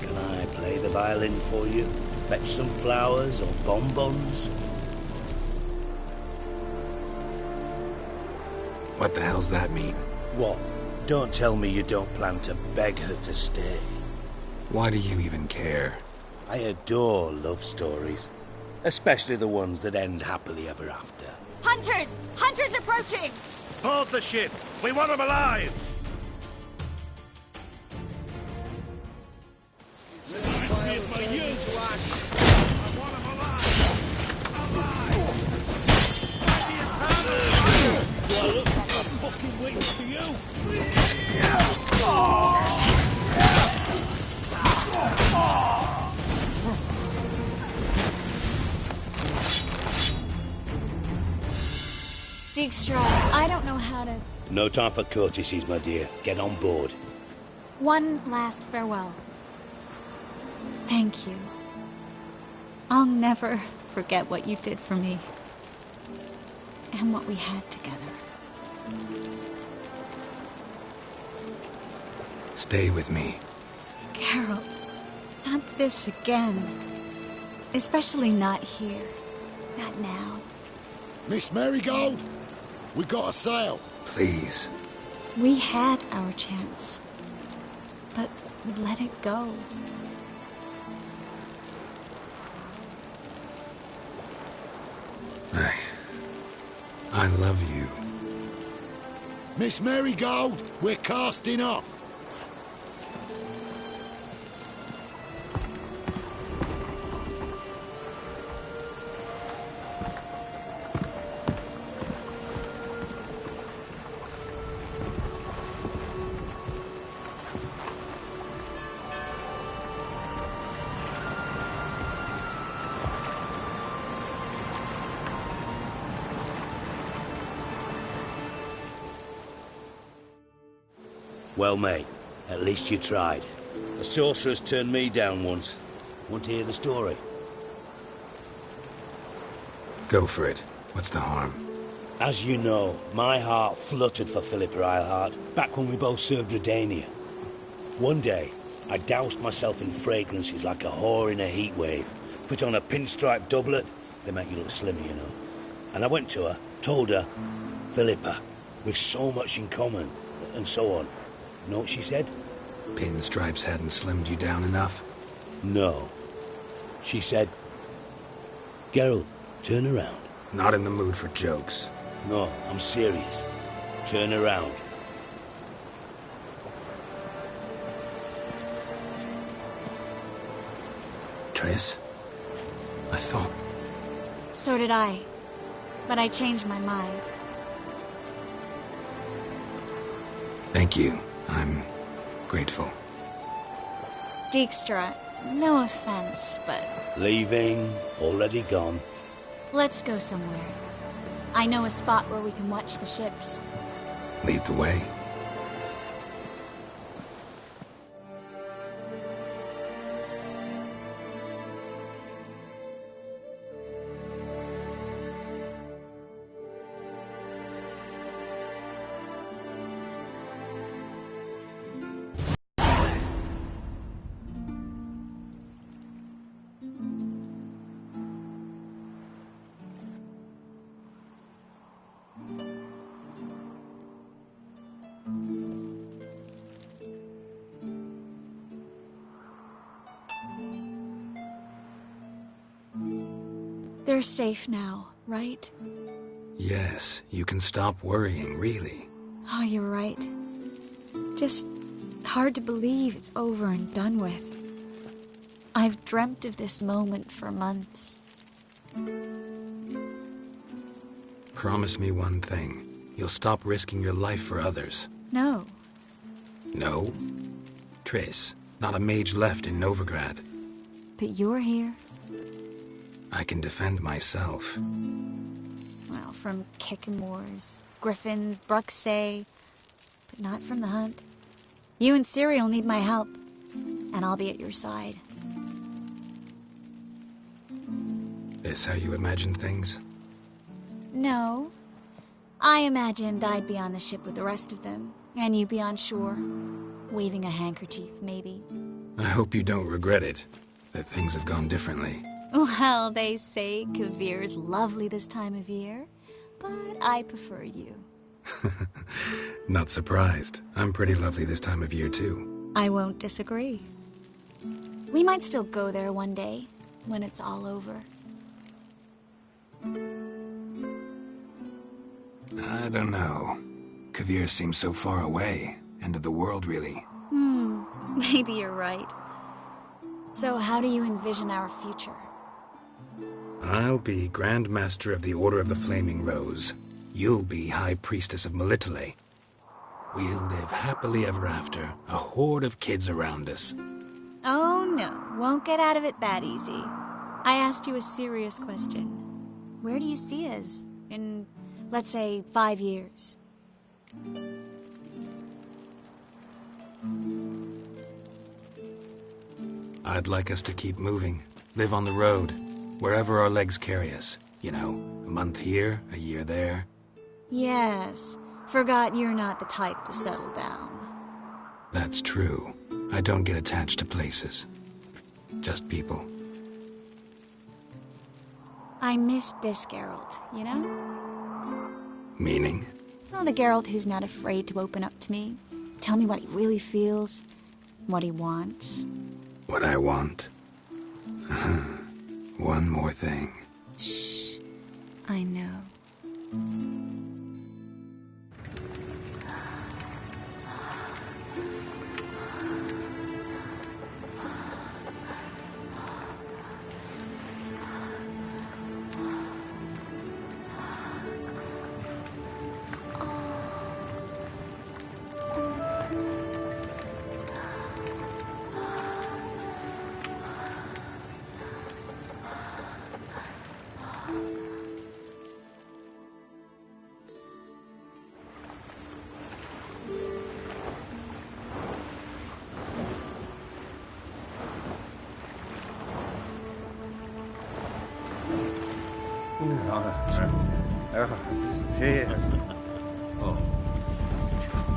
Can I play the violin for you? Fetch some flowers or bonbons? What the hell's that mean? What? Don't tell me you don't plan to beg her to stay. Why do you even care? I adore love stories. Especially the ones that end happily ever after. Hunters! Hunters approaching! Hold the ship! We want them alive! Dijkstra, I don't know how to... No time for courtesies, my dear. Get on board. One last farewell. Thank you. I'll never forget what you did for me. And what we had together. Stay with me. Geralt, not this again. Especially not here. Not now. Miss Marigold, we got a sail. Please. We had our chance. But we let it go. I love you. Miss Marigold, we're casting off. Well, mate, at least you tried. A sorcerer's turned me down once. Want to hear the story? Go for it. What's the harm? As you know, my heart fluttered for Philippa Eilhart back when we both served Redania. One day, I doused myself in fragrances like a whore in a heat wave. Put on a pinstripe doublet. They make you look slimmer, you know. And I went to her, told her, Philippa, we've so much in common, and so on. Know what she said? Pinstripes hadn't slimmed you down enough? No. She said, Geralt, turn around. Not in the mood for jokes. No, I'm serious. Turn around. Triss? I thought... So did I. But I changed my mind. Thank you. I'm grateful. Dijkstra, no offense, but... Leaving, already gone. Let's go somewhere. I know a spot where we can watch the ships. Lead the way. They're safe now, right? Yes, you can stop worrying, really. Oh, you're right. Just hard to believe it's over and done with. I've dreamt of this moment for months. Promise me one thing. You'll stop risking your life for others. No. No? Triss, not a mage left in Novigrad. But you're here. I can defend myself. Well, from Kickamores, Griffins, Bruxay, but not from the hunt. You and Ciri will need my help, and I'll be at your side. This how you imagined things? No. I imagined I'd be on the ship with the rest of them, and you'd be on shore, waving a handkerchief, maybe. I hope you don't regret it, that things have gone differently. Well, they say Kavir's lovely this time of year, but I prefer you. Not surprised. I'm pretty lovely this time of year, too. I won't disagree. We might still go there one day, when it's all over. I don't know. Kavir seems so far away. End of the world, really. Maybe you're right. So how do you envision our future? I'll be Grand Master of the Order of the Flaming Rose. You'll be High Priestess of Melitele. We'll live happily ever after, a horde of kids around us. Oh no, won't get out of it that easy. I asked you a serious question. Where do you see us in, let's say, 5 years? I'd like us to keep moving, live on the road, wherever our legs carry us. You know, a month here, a year there. Yes, forgot you're not the type to settle down. That's true. I don't get attached to places. Just people. I missed this Geralt, you know? Meaning? Oh, the Geralt who's not afraid to open up to me. Tell me what he really feels, what he wants. What I want? One more thing. Shh. I know.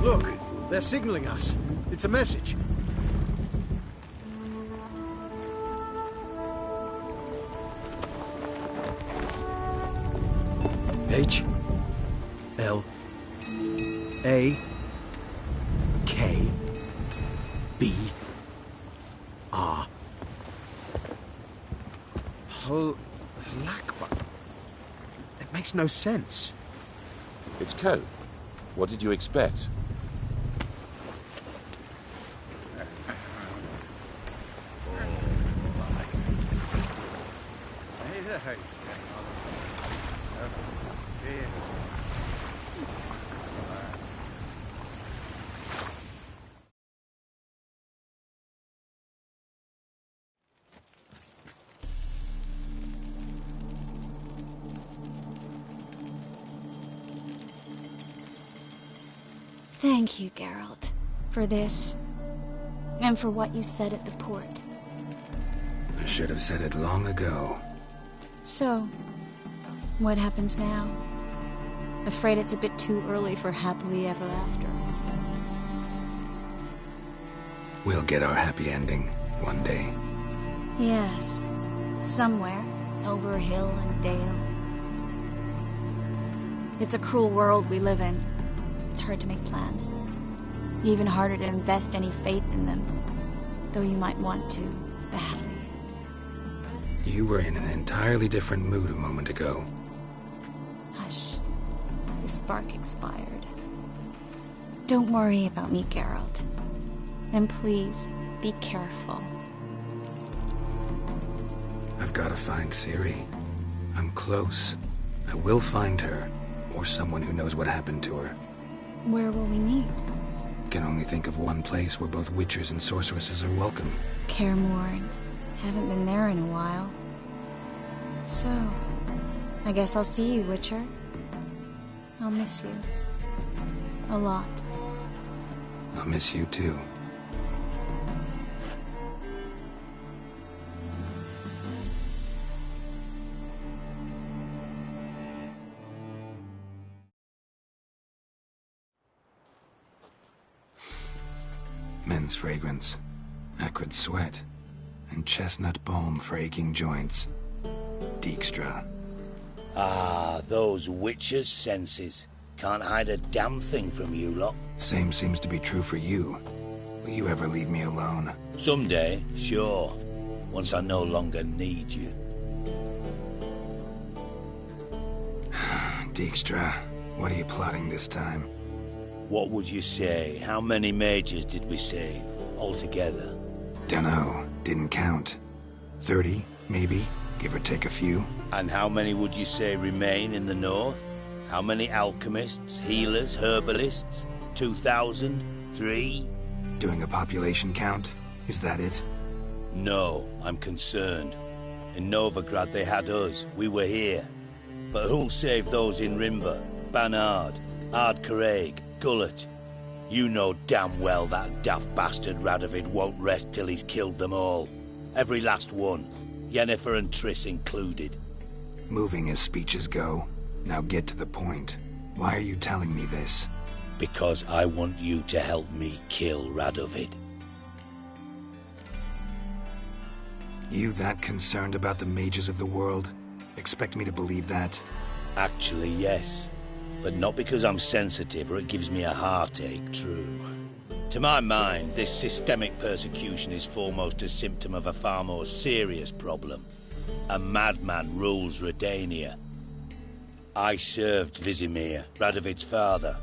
Look, they're signaling us. It's a message. H L A K B R. Lakba. It makes no sense. It's code. What did you expect? Thank you, Geralt, for this, and for what you said at the port. I should have said it long ago. So, what happens now? Afraid it's a bit too early for happily ever after. We'll get our happy ending one day. Yes, somewhere, over hill and dale. It's a cruel world we live in. It's hard to make plans. Even harder to invest any faith in them, though you might want to, badly. You were in an entirely different mood a moment ago. Hush. The spark expired. Don't worry about me, Geralt. And please, be careful. I've got to find Ciri. I'm close. I will find her, or someone who knows what happened to her. Where will we meet? Can only think of one place where both witchers and sorceresses are welcome. Kaer Morhen. Haven't been there in a while. So, I guess I'll see you, Witcher. I'll miss you. A lot. I'll miss you too. Men's fragrance, acrid sweat, and chestnut balm for aching joints. Dijkstra. Ah, those witches' senses. Can't hide a damn thing from you lot. Same seems to be true for you. Will you ever leave me alone? Someday, sure. Once I no longer need you. Dijkstra, what are you plotting this time? What would you say? How many mages did we save, altogether? Dunno. Didn't count. 30, maybe, give or take a few. And how many would you say remain in the north? How many alchemists, healers, herbalists? 2,000? 3? Doing a population count? Is that it? No, I'm concerned. In Novigrad they had us. We were here. But who'll save those in Rimba? Banard, Ardcaraig, Gullet? You know damn well that daft bastard Radovid won't rest till he's killed them all. Every last one. Yennefer and Triss included. Moving as speeches go. Now get to the point. Why are you telling me this? Because I want you to help me kill Radovid. You that concerned about the mages of the world? Expect me to believe that? Actually, yes. But not because I'm sensitive or it gives me a heartache, true. To my mind, this systemic persecution is foremost a symptom of a far more serious problem. A madman rules Redania. I served Vizimir, Radovid's father,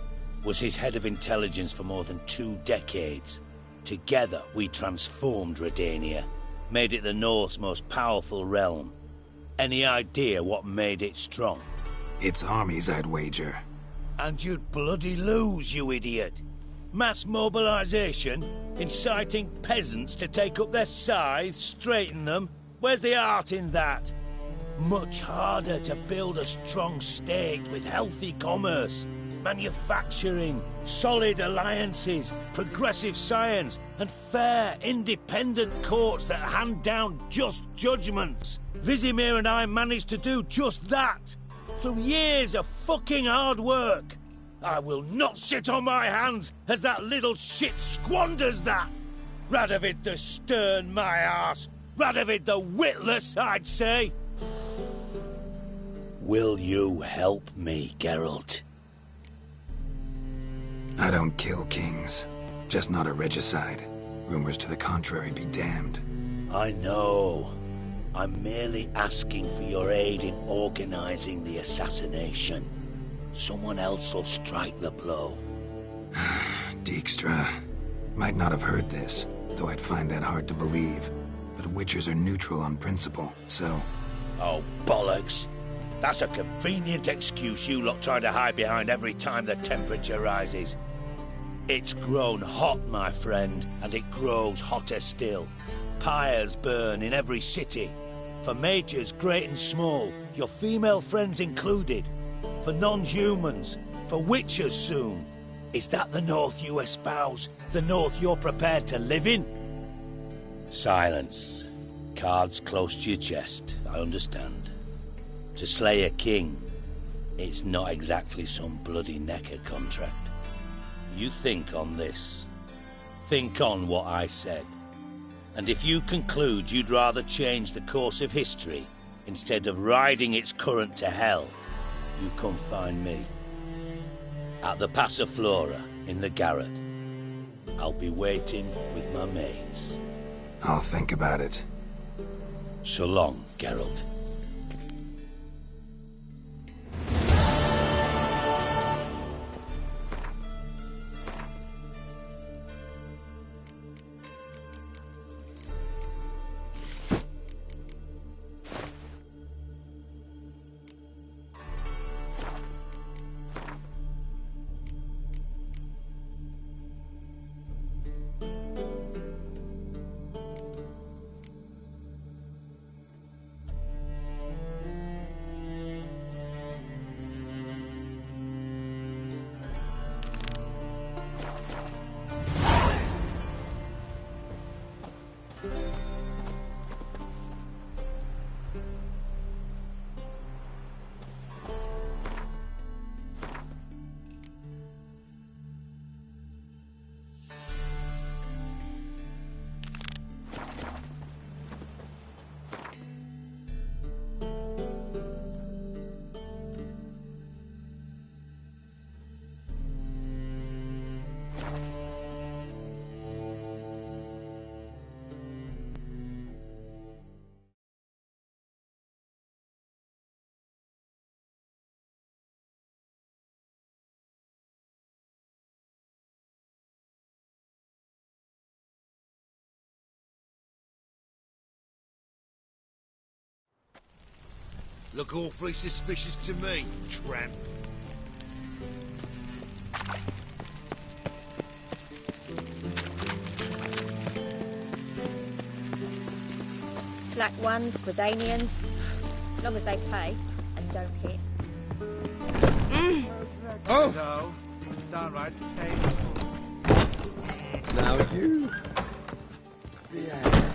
was his head of intelligence for more than 2 decades. Together, we transformed Redania, made it the North's most powerful realm. Any idea what made it strong? Its armies, I'd wager. And you'd bloody lose, you idiot. Mass mobilization? Inciting peasants to take up their scythes, straighten them? Where's the art in that? Much harder to build a strong state with healthy commerce. manufacturing, solid alliances, progressive science, and fair, independent courts that hand down just judgments. Vizimir and I managed to do just that. Through years of fucking hard work. I will not sit on my hands as that little shit squanders that. Radovid the stern, my arse. Radovid the witless, I'd say. Will you help me, Geralt? I don't kill kings. Just not a regicide. Rumors to the contrary be damned. I know. I'm merely asking for your aid in organizing the assassination. Someone else will strike the blow. Dijkstra. Might not have heard this, though I'd find that hard to believe. But Witchers are neutral on principle, so... Oh, bollocks. That's a convenient excuse you lot try to hide behind every time the temperature rises. It's grown hot, my friend, and it grows hotter still. Pyres burn in every city. For majors great and small, your female friends included. For non-humans, for Witchers soon. Is that the North you espouse? The North you're prepared to live in? Silence. Cards close to your chest, I understand. To slay a king, it's not exactly some bloody necker contract. You think on this. Think on what I said. And if you conclude you'd rather change the course of history instead of riding its current to hell, you come find me. At the Passiflora in the Garret. I'll be waiting with my maids. I'll think about it. So long, Geralt. Look awfully suspicious to me, tramp. Black ones, Redanians, as long as they pay and don't hit. Oh! No, it's downright painful. Now you... Yeah.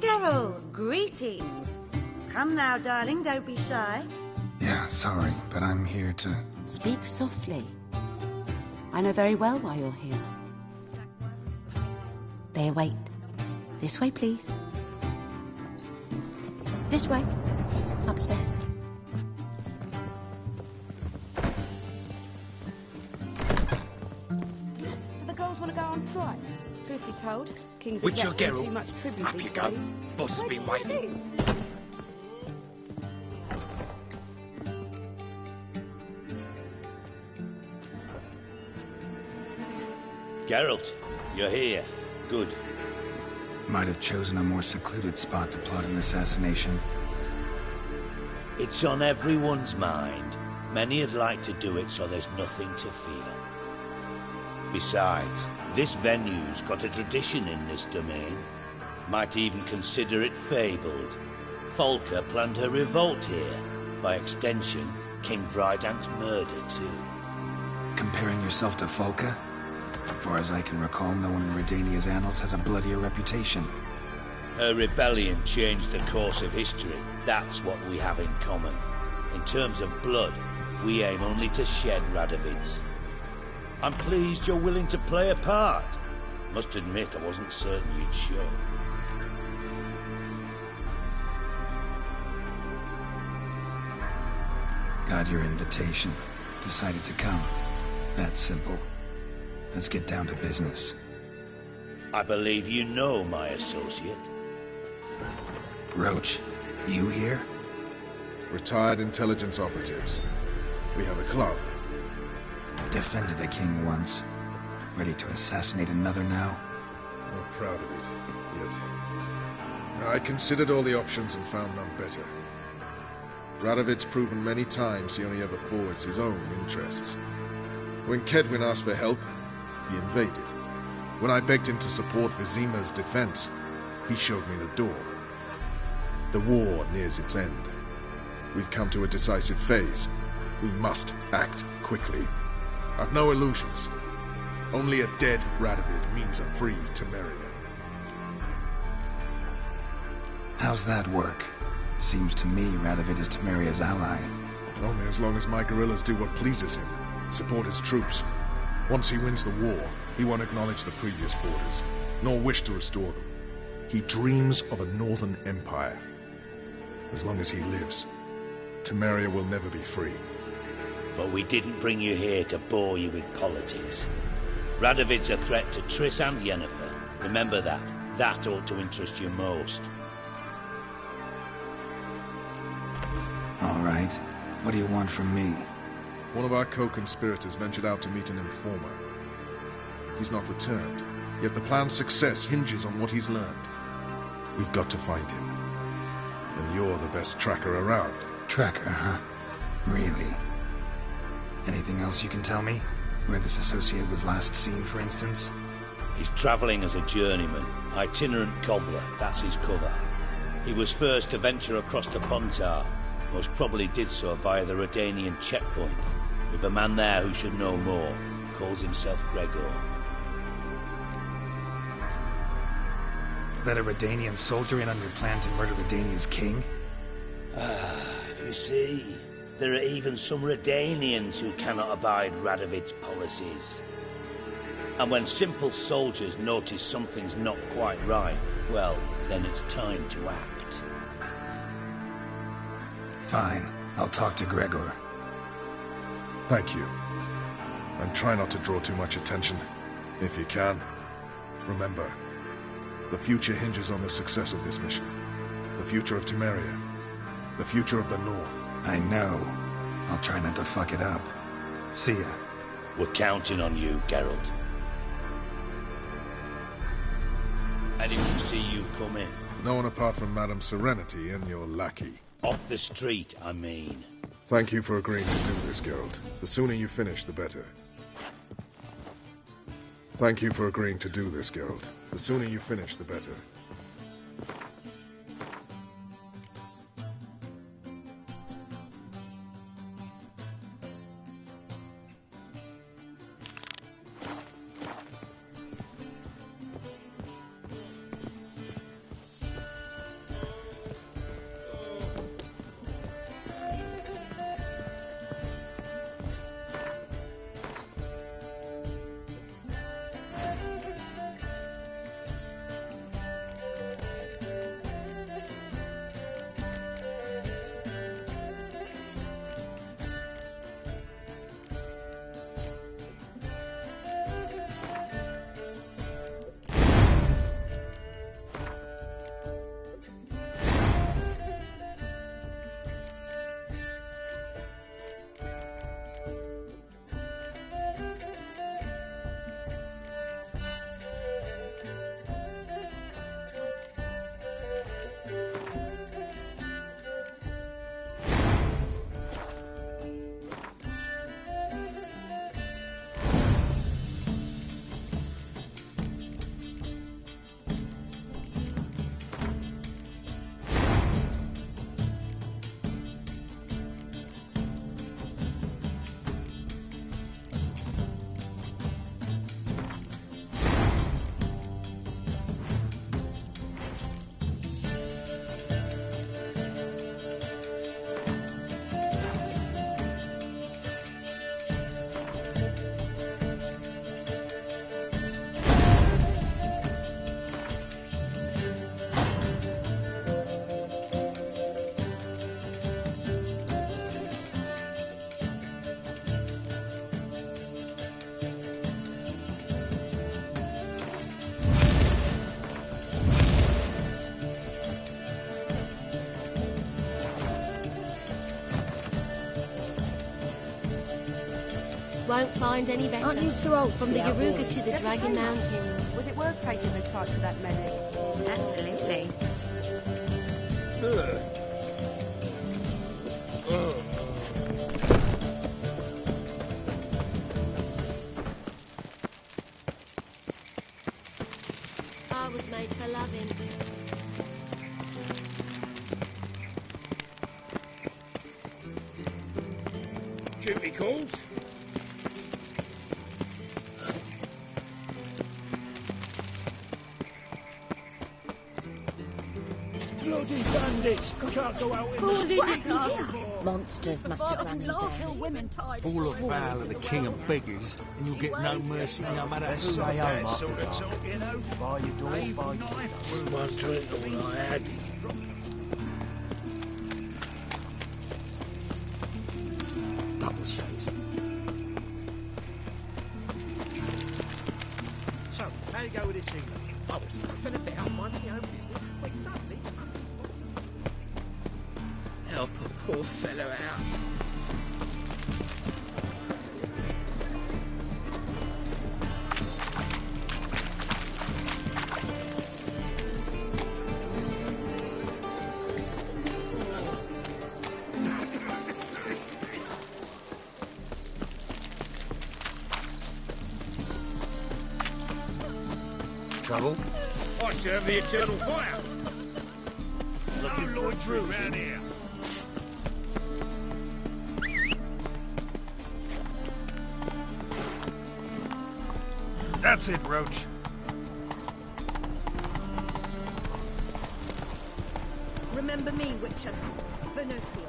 Geralt, greetings. Come now, darling, don't be shy. Yeah, sorry, but I'm here to... Speak softly. I know very well why you're here. They await. This way, please. This way. Upstairs. So the girls want to go on strike? Truth be told, King's Witcher exacting Geralt, too much tribute up these you go. days. Boss has been waiting. Geralt, you're here. Good. Might have chosen a more secluded spot to plot an assassination. It's on everyone's mind. Many would like to do it, so there's nothing to fear. Besides, this venue's got a tradition in this domain. Might even consider it fabled. Folka planned her revolt here. By extension, King Vrydank's murder, too. Comparing yourself to Folka? Far as I can recall, no one in Redania's annals has a bloodier reputation. Her rebellion changed the course of history. That's what we have in common. In terms of blood, we aim only to shed Radovid's. I'm pleased you're willing to play a part. Must admit, I wasn't certain you'd show. Got your invitation. Decided to come. That's simple. Let's get down to business. I believe you know my associate. Roach, you here? Retired intelligence operatives. We have a club. Defended a king once. Ready to assassinate another now? Not proud of it, yet. I considered all the options and found none better. Radovid's proven many times he only ever forwards his own interests. When Kedwin asked for help, he invaded. When I begged him to support Vizima's defense, he showed me the door. The war nears its end. We've come to a decisive phase. We must act quickly. I've no illusions. Only a dead Radovid means a free Temeria. How's that work? Seems to me Radovid is Temeria's ally. Only as long as my guerrillas do what pleases him. Support his troops. Once he wins the war, he won't acknowledge the previous borders, nor wish to restore them. He dreams of a northern empire. As long as he lives, Temeria will never be free. But we didn't bring you here to bore you with politics. Radovid's a threat to Triss and Yennefer. Remember that. That ought to interest you most. All right. What do you want from me? One of our co-conspirators ventured out to meet an informer. He's not returned, yet the plan's success hinges on what he's learned. We've got to find him. And you're the best tracker around. Tracker, huh? Really? Anything else you can tell me? Where this associate was last seen, for instance? He's travelling as a journeyman. Itinerant cobbler, that's his cover. He was first to venture across the Pontar. Most probably did so via the Redanian checkpoint. With a man there who should know more. Calls himself Gregor. Let a Redanian soldier in on your plan to murder Redania's king? You see, there are even some Redanians who cannot abide Radovid's policies. And when simple soldiers notice something's not quite right, well, then it's time to act. Fine. I'll talk to Gregor. Thank you. And try not to draw too much attention, if you can. Remember, the future hinges on the success of this mission. The future of Temeria. The future of the North. I know. I'll try not to fuck it up. See ya. We're counting on you, Geralt. Anyone see you come in? No one apart from Madame Serenity and your lackey. Off the street, I mean. Thank you for agreeing to do this, Geralt. The sooner you finish, the better. Thank you for agreeing to do this, Geralt. The sooner you finish, the better. Won't find any better. Aren't you too old to From be the out Yaruga here? to the Dragon Mountains. Was it worth taking the type to that medic? Absolutely. I was made for loving. Duty calls. Bloody bandits! Can't go out in the street. Monsters must have run his down. Fall afoul of the king of beggars, and you'll get no mercy no matter who Say they home are. after dark. You know, By your door, by your one drink all I had. Double shades. So, how you go with this thing? I was nothing about minding my own business when suddenly... Help a poor fellow out. Trouble? I serve the eternal fire. No Lord Drew round here. That's it, Roach. Remember me, Witcher. Venusia.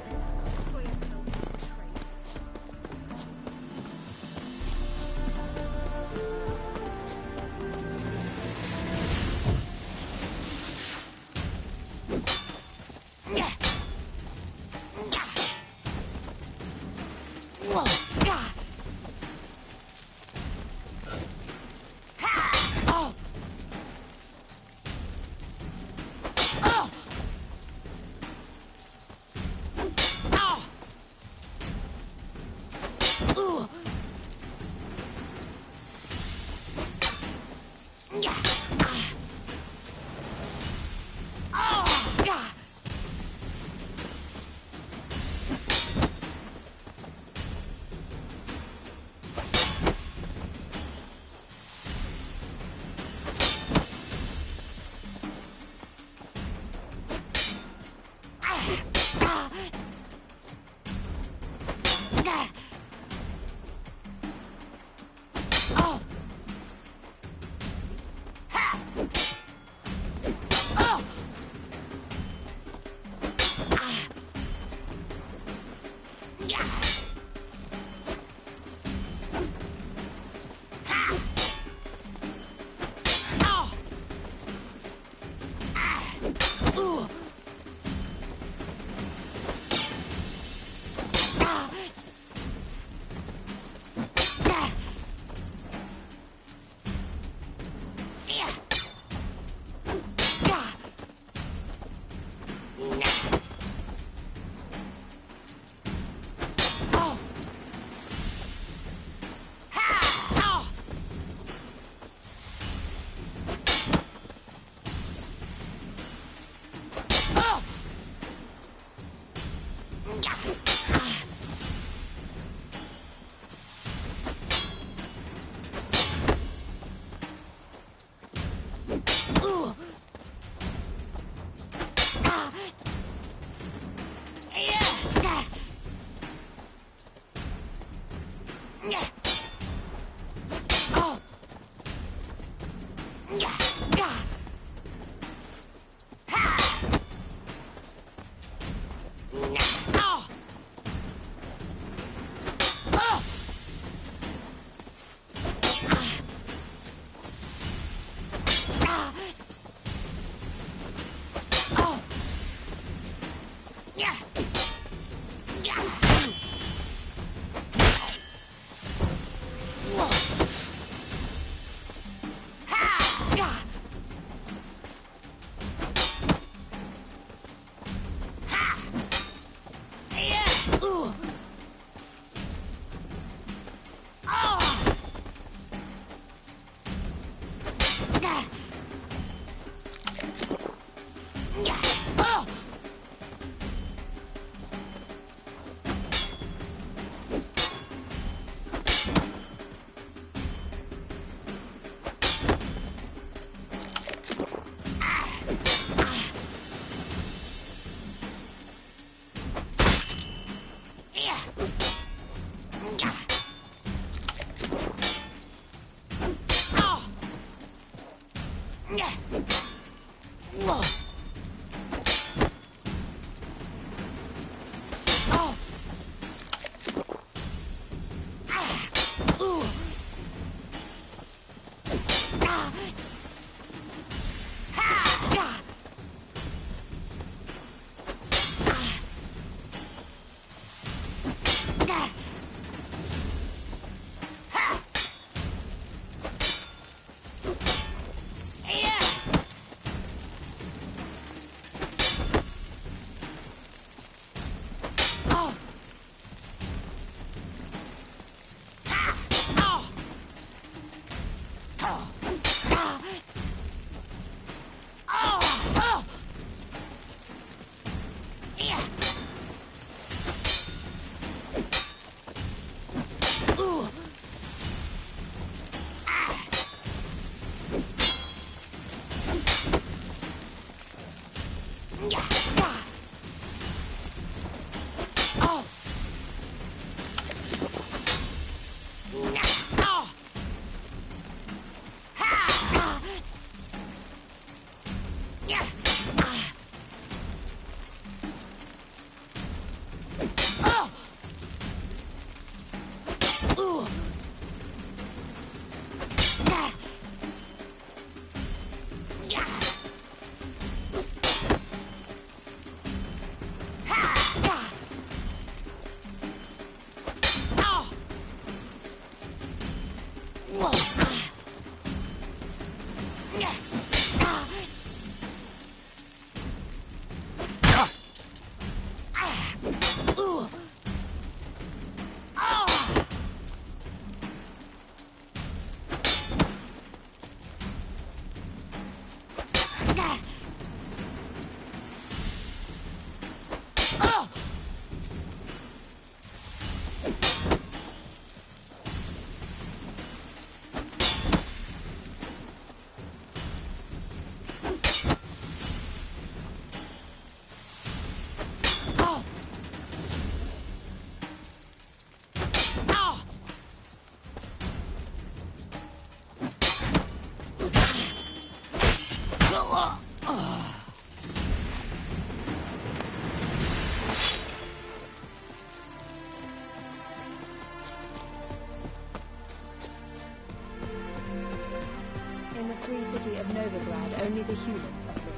In the free city of Novigrad, only the humans are free.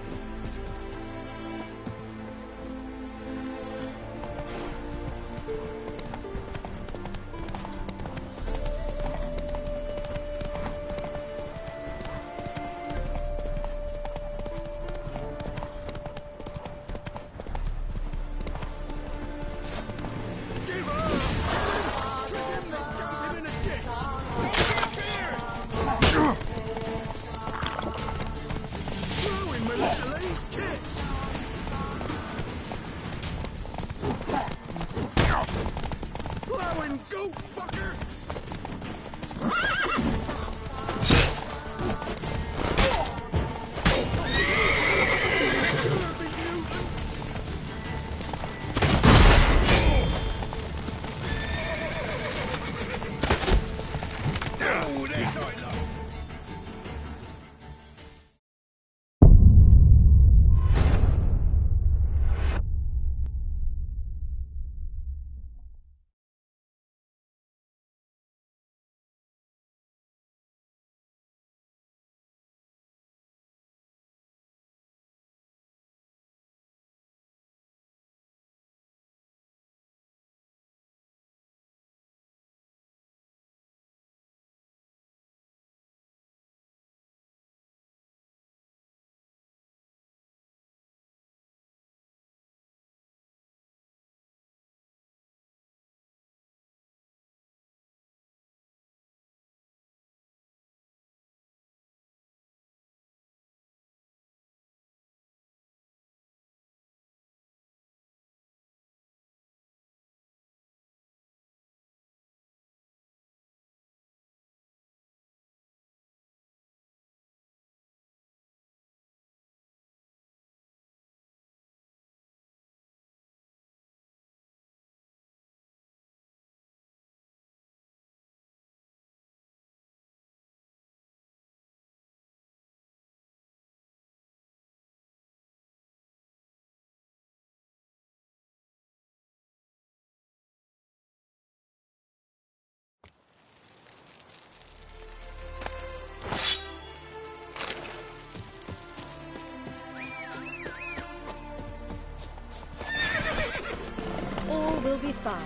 Will be fine.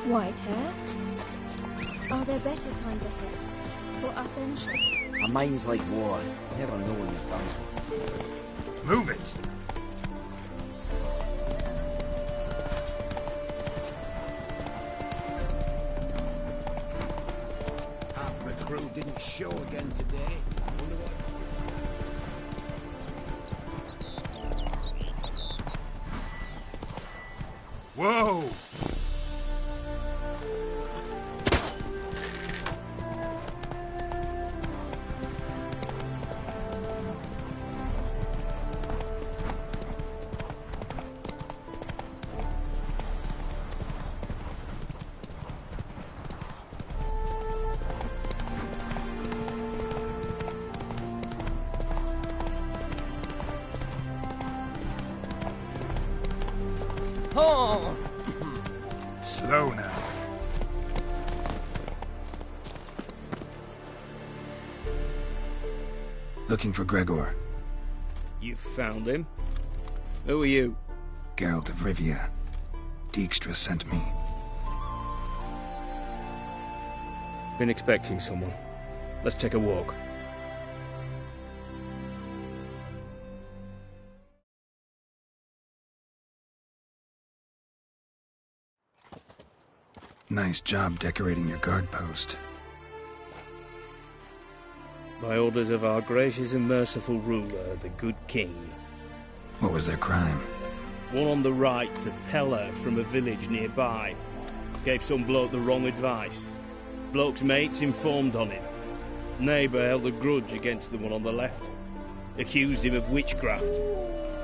White hair? Are there better times ahead for ascension? A mind's like water. Never know when you've done. Move it! Half the crew didn't show again today. Whoa! Oh. Slow now. Looking for Gregor. You found him? Who are you? Geralt of Rivia. Dijkstra sent me. Been expecting someone. Let's take a walk. Nice job decorating your guard post. By orders of our gracious and merciful ruler, the good king. What was their crime? One on the right's a peller from a village nearby. Gave some bloke the wrong advice. Bloke's mates informed on him. Neighbour held a grudge against the one on the left. Accused him of witchcraft.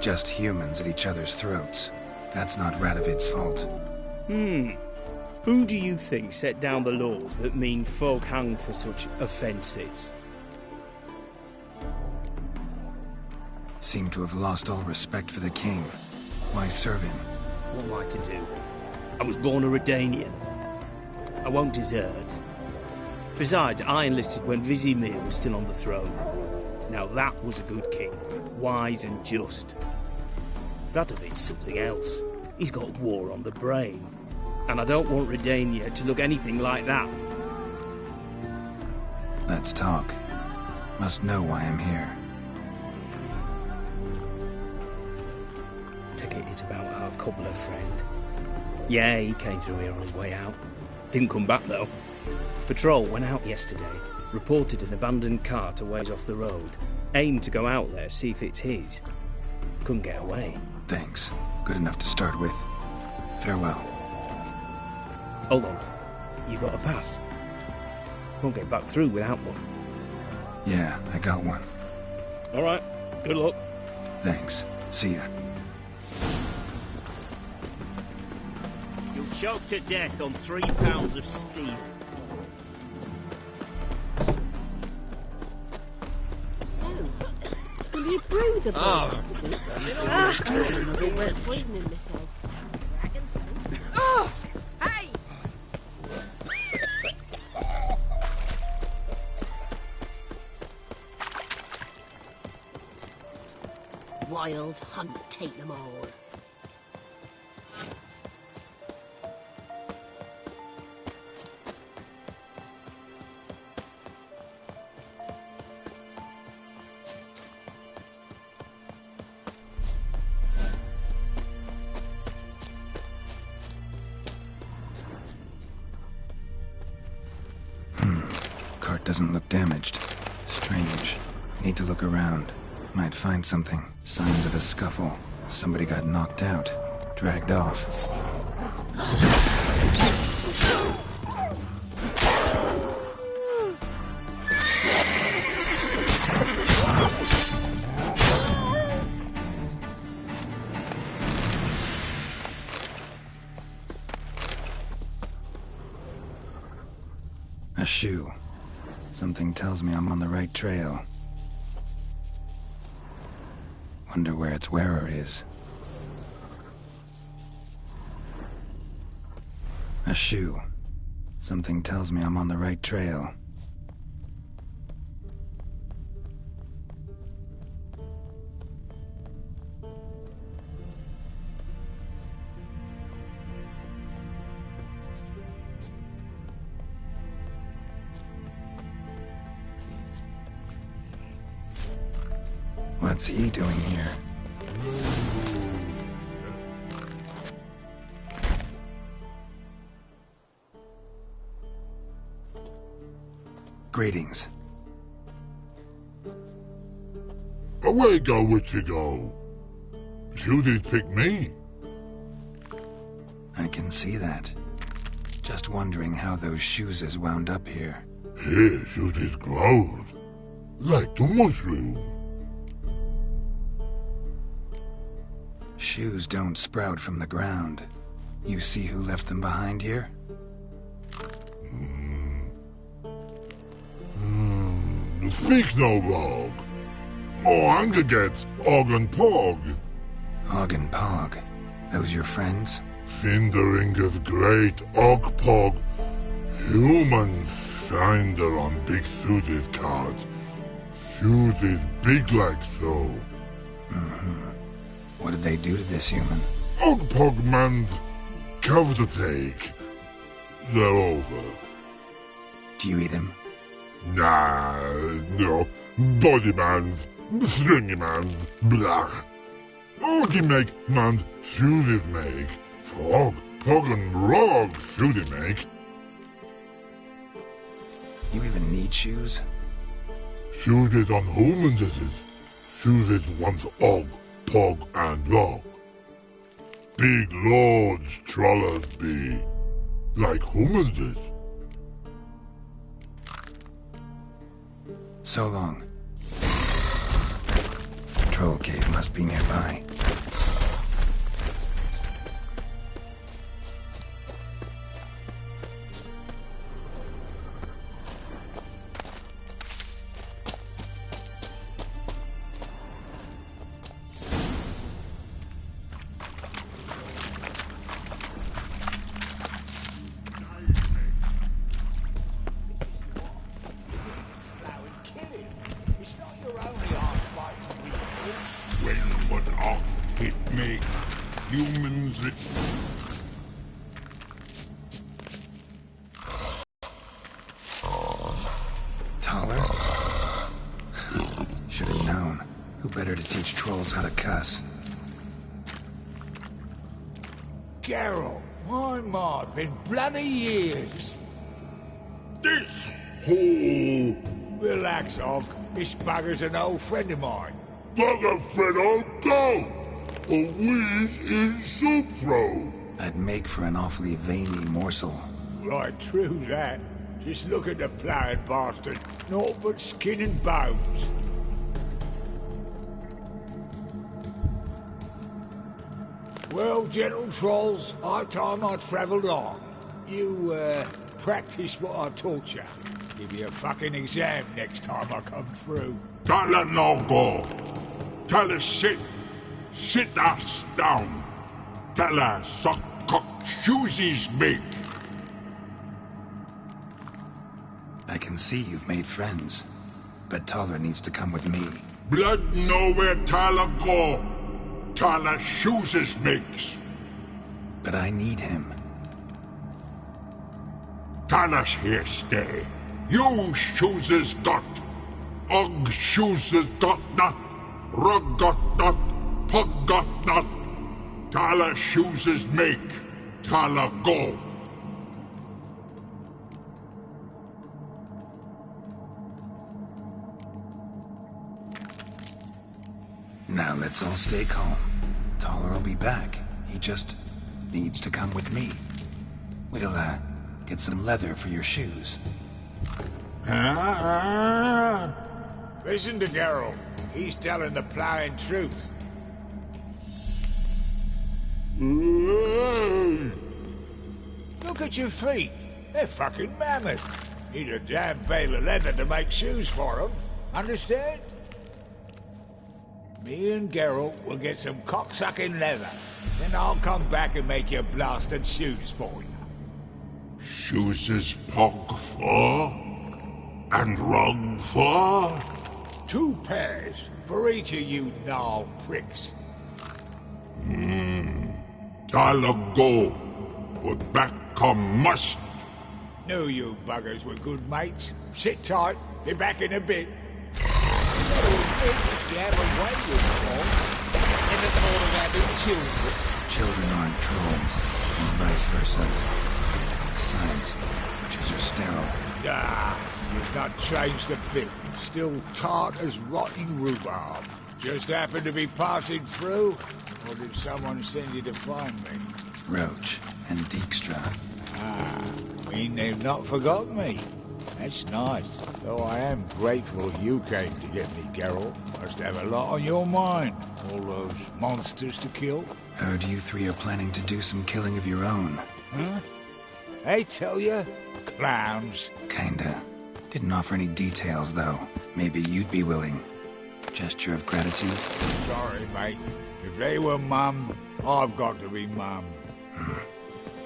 Just humans at each other's throats. That's not Radovid's fault. Who do you think set down the laws that mean folk hang for such offences? Seem to have lost all respect for the king. Why serve him? What am I to do? I was born a Redanian. I won't desert. Besides, I enlisted when Vizimir was still on the throne. Now that was a good king, wise and just. Radovid's something else. He's got war on the brain. And I don't want Redania to look anything like that. Let's talk. Must know why I'm here. Take it it's about our cobbler friend. Yeah, he came through here on his way out. Didn't come back, though. Patrol went out yesterday, reported an abandoned cart a ways off the road. Aimed to go out there, see if it's his. Couldn't get away. Thanks. Good enough to start with. Farewell. Hold on. You got a pass? Won't get back through without one. Yeah, I got one. All right. Good luck. Thanks. See ya. You'll choke to death on 3 pounds of steel. So, will you brew the bowl soup? Poisoning myself. Dragon soup. Oh! Hey! Wild hunt, take them all. Cart doesn't look damaged. Strange. Need to look around. Might find something. Signs of a scuffle. Somebody got knocked out. Dragged off. A shoe. Something tells me I'm on the right trail. Wonder where its wearer is. A shoe. Something tells me I'm on the right trail. What's he doing here? Greetings. Away go with you go. You did pick me. I can see that. Just wondering how those shoes is wound up here. Here you did grow. Like the mushroom. Shoes don't sprout from the ground. You see who left them behind here? Speak no rogue. More anger gets Og and Pog. Og and Pog. Those your friends? Finderingeth great Ogpog. Human finder on big Thudith cards. Thudith big like so. What did they do to this human? Ogpog man's cover to take. They're over. Do you eat him? Nah, no. Body man's, stringy man's, blach. Oggy make man's Thudith make. Frog, pog and rog Thudith make. You even need shoes? Thudith on humans it is. Thudith wants Og, Pog and Rog. Big lords trollers be. Like humans is. So long. Troll cave must be nearby. Taller? Should have known. Who better to teach trolls how to cuss? Geralt, my mod, been bloody years. This hole. Relax, Og. This bugger's an old friend of mine. Bugger friend I'll go. A wheeze in soup throw. I'd make for an awfully veiny morsel. Right, true that. Just look at the ploughing bastard. Naught but skin and bones. Well, gentle trolls, high time I travelled on. You, practice what I taught you. Give you a fucking exam next time I come through. Don't let no go. Tell her sit. Sit us down. Tell her suck cock shoesies make. I can see you've made friends, but Taller needs to come with me. Blood know where Taller go. Taller shoeses makes. But I need him. Taller's here stay. You shoeses got. Og shoeses got not. Rug got not. Pug got not. Taller shoeses make. Taller go. Now let's all stay calm. Taller will be back. He just needs to come with me. We'll, get some leather for your shoes. Listen to Geralt. He's telling the ploughing truth. Look at your feet. They're fucking mammoth. Need a damn bale of leather to make shoes for them. Understand? Me and Geralt will get some cocksucking leather. Then I'll come back and make your blasted shoes for you. Shoeses pog for? And rug for? 2 pairs for each of you gnarl pricks. Taller go. But back come must. Knew you buggers were good mates. Sit tight. Be back in a bit. You have a way with trolls. Never thought of having children. Children aren't trolls, and vice versa. Besides, witches are sterile. You've not changed a bit. Still tart as rotting rhubarb. Just happened to be passing through? Or did someone send you to find me? Roach and Dijkstra. Mean they've not forgotten me. That's nice. Though I am grateful you came to get me, Geralt. Must have a lot on your mind. All those monsters to kill. Heard you 3 are planning to do some killing of your own. Huh? I tell you, clowns. Kinda. Didn't offer any details, though. Maybe you'd be willing. Gesture of gratitude? Sorry, mate. If they were Mum, I've got to be mum.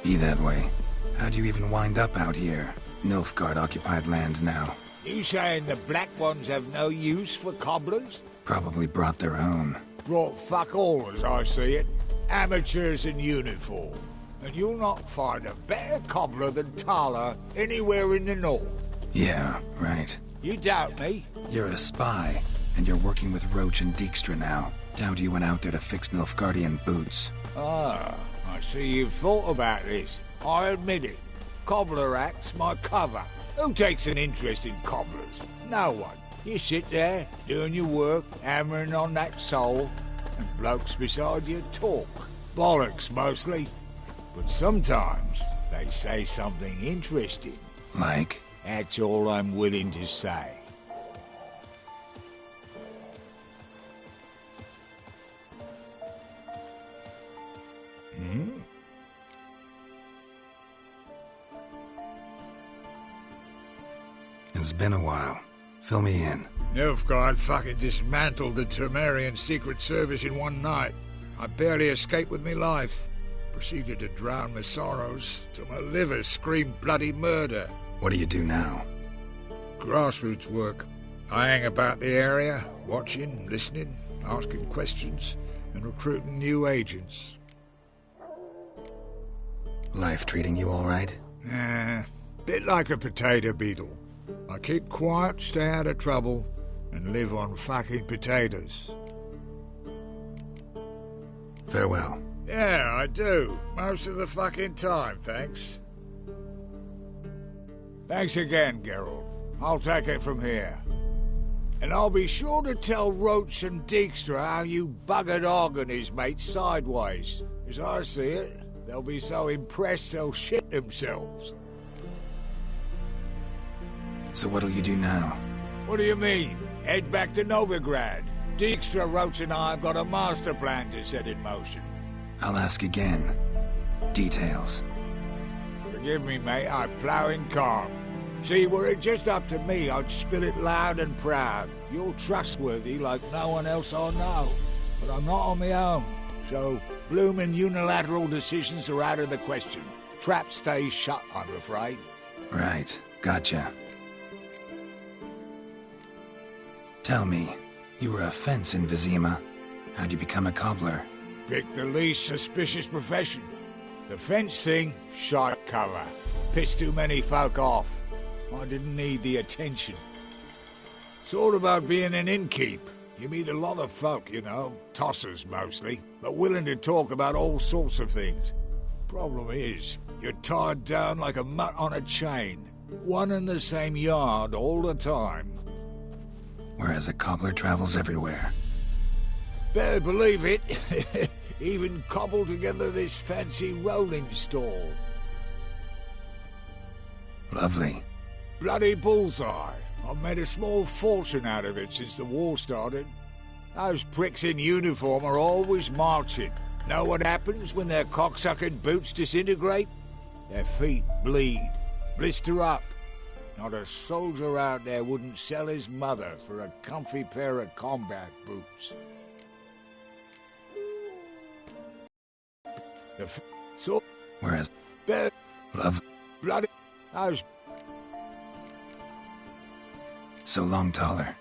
Be that way. How'd you even wind up out here? Nilfgaard-occupied land now. You saying the Black Ones have no use for cobblers? Probably brought their own. Brought fuck all, as I see it. Amateurs in uniform. And you'll not find a better cobbler than Tala anywhere in the north. Yeah, right. You doubt me? You're a spy, and you're working with Roach and Dijkstra now. Doubt you went out there to fix Nilfgaardian boots. Ah, I see you've thought about this. I admit it. Cobbler act's my cover. Who takes an interest in cobblers? No one. You sit there, doing your work, hammering on that sole, and blokes beside you talk. Bollocks, mostly. But sometimes they say something interesting. Like? That's all I'm willing to say. Hmm? It's been a while. Fill me in. Nilfgaard fucking dismantled the Temerian Secret Service in one night. I barely escaped with my life. Proceeded to drown my sorrows till my liver screamed bloody murder. What do you do now? Grassroots work. I hang about the area, watching, listening, asking questions, and recruiting new agents. Life treating you all right? Bit like a potato beetle. I keep quiet, stay out of trouble, and live on fucking potatoes. Farewell. Yeah, I do. Most of the fucking time, thanks. Thanks again, Geralt. I'll take it from here. And I'll be sure to tell Roach and Dijkstra how you buggered Og and his mates sideways. As I see it, they'll be so impressed they'll shit themselves. So what'll you do now? What do you mean? Head back to Novigrad. Dijkstra, Roach and I have got a master plan to set in motion. I'll ask again. Details. Forgive me, mate, I'm ploughing calm. See, were it just up to me, I'd spill it loud and proud. You're trustworthy like no one else I know. But I'm not on my own, so bloomin' unilateral decisions are out of the question. Trap stays shut, I'm afraid. Right, gotcha. Tell me, you were a fence in Vizima. How'd you become a cobbler? Pick the least suspicious profession. The fence thing, shot cover. Pissed too many folk off. I didn't need the attention. Sort about being an innkeep. You meet a lot of folk, you know, tossers mostly, but willing to talk about all sorts of things. Problem is, you're tied down like a mutt on a chain. One and the same yard all the time. Whereas a cobbler travels everywhere. Better believe it. Even cobbled together this fancy rolling stall. Lovely. Bloody bullseye. I've made a small fortune out of it since the war started. Those pricks in uniform are always marching. Know what happens when their cocksucking boots disintegrate? Their feet bleed, blister up. Not a soldier out there wouldn't sell his mother for a comfy pair of combat boots. Whereas... Love... Bloody... Those... So long, Taller.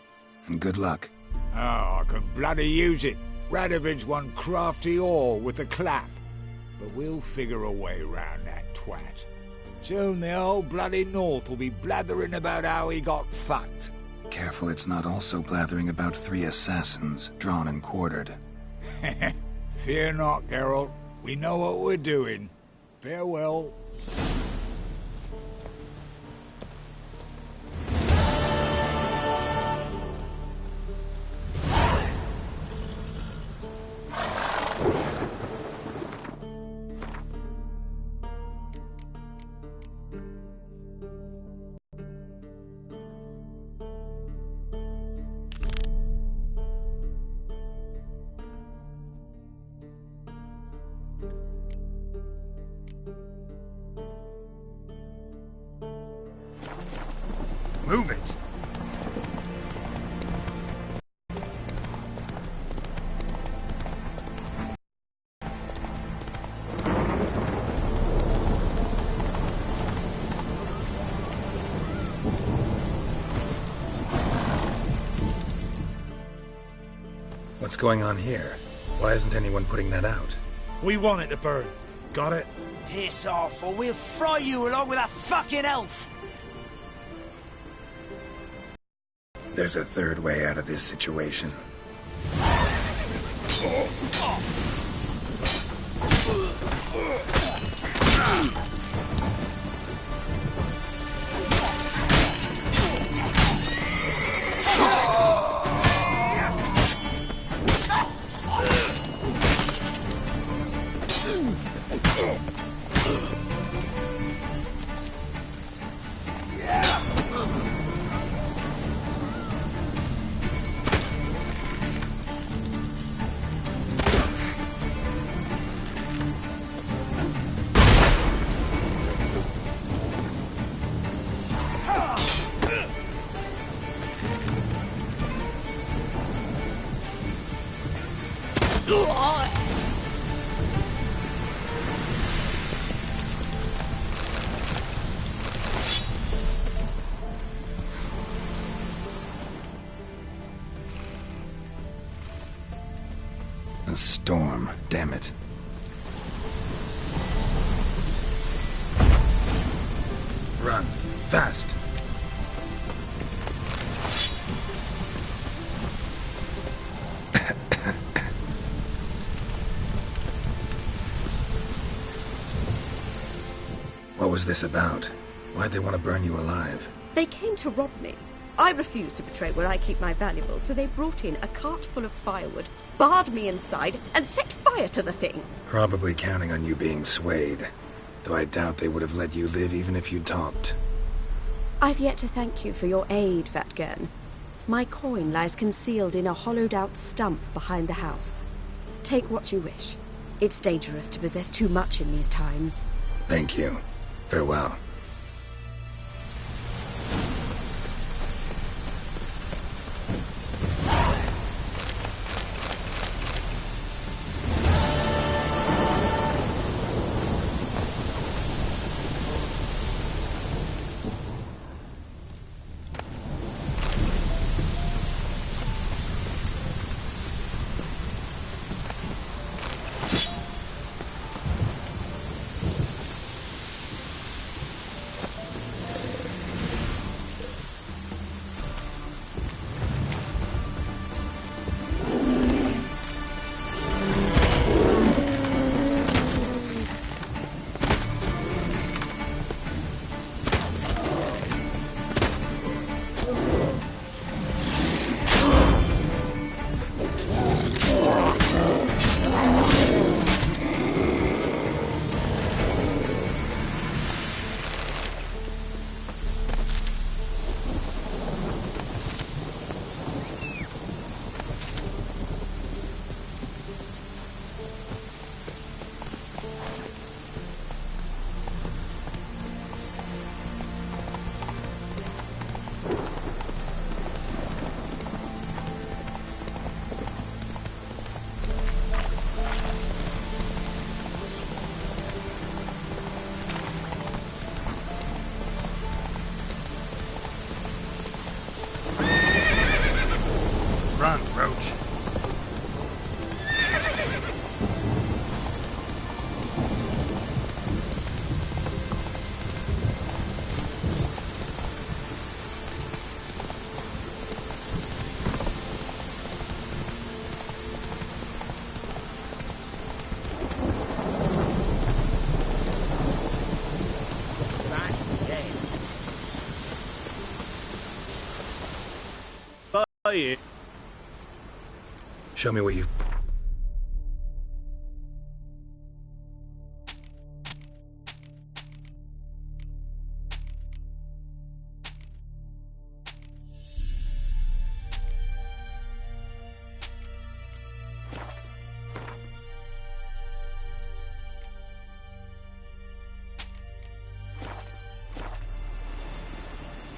And good luck. Oh, I can bloody use it. Radovid's one crafty ore with a clap. But we'll figure a way round that twat. Soon the whole bloody North will be blathering about how he got fucked. Careful it's not also blathering about 3 assassins, drawn and quartered. Fear not, Geralt. We know what we're doing. Farewell. Move it! What's going on here? Why isn't anyone putting that out? We want it to burn. Got it? Piss off, or we'll fry you along with that fucking elf! There's a third way out of this situation. A storm, damn it. Run, fast. What was this about? Why'd they want to burn you alive? They came to rob me. I refused to betray where I keep my valuables, so they brought in a cart full of firewood, barred me inside, and set fire to the thing. Probably counting on you being swayed. Though I doubt they would have let you live even if you talked. I've yet to thank you for your aid, Vatgern. My coin lies concealed in a hollowed-out stump behind the house. Take what you wish. It's dangerous to possess too much in these times. Thank you. Farewell. Run, Roach. Bye. Show me what you...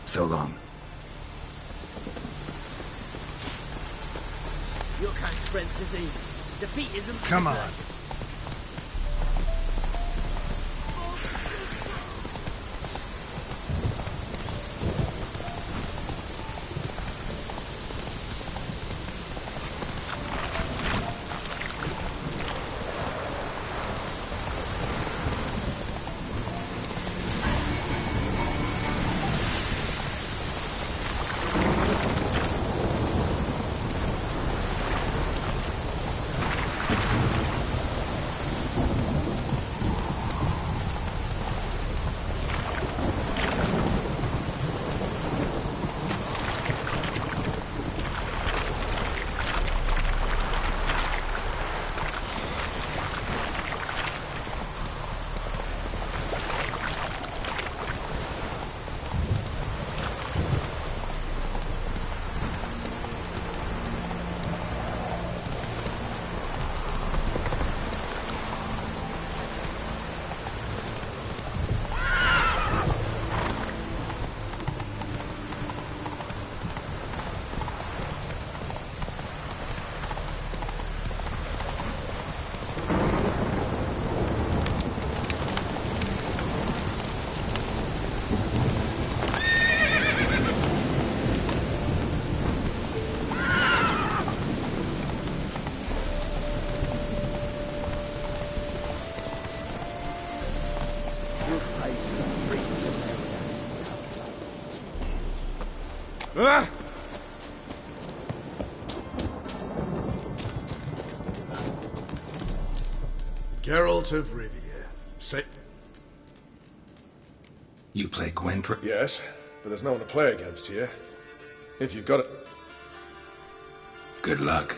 So long. Your kind spreads disease. Defeat isn't... Come on. Ah! Geralt of Rivia. Say... You play Gwent? Yes, but there's no one to play against here. If you've got it... Good luck.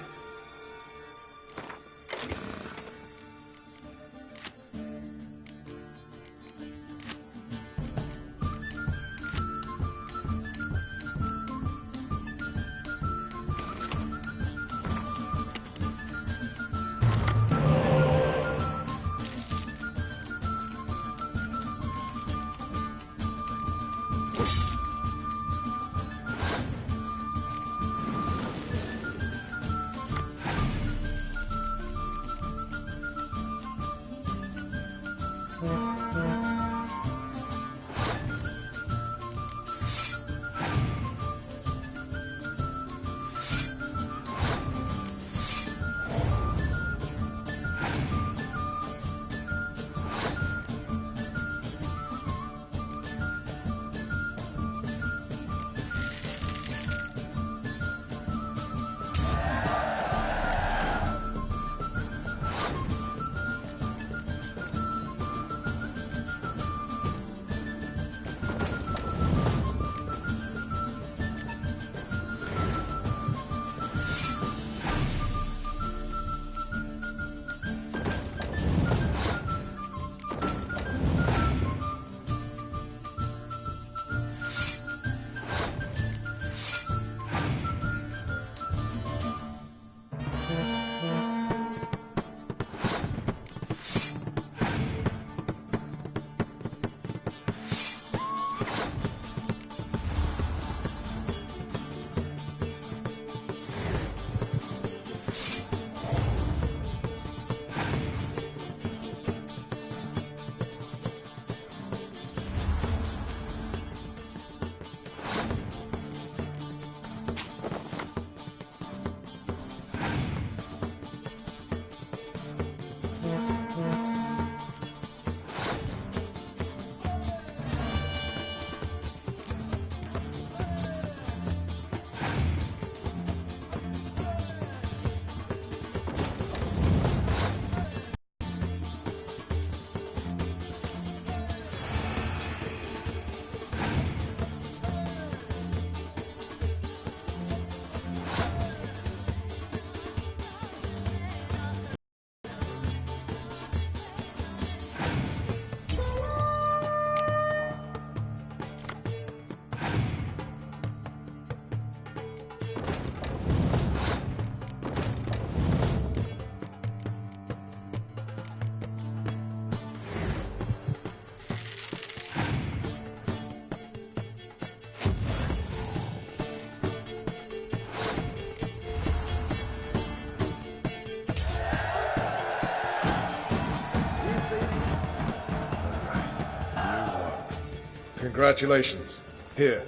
Congratulations. Here.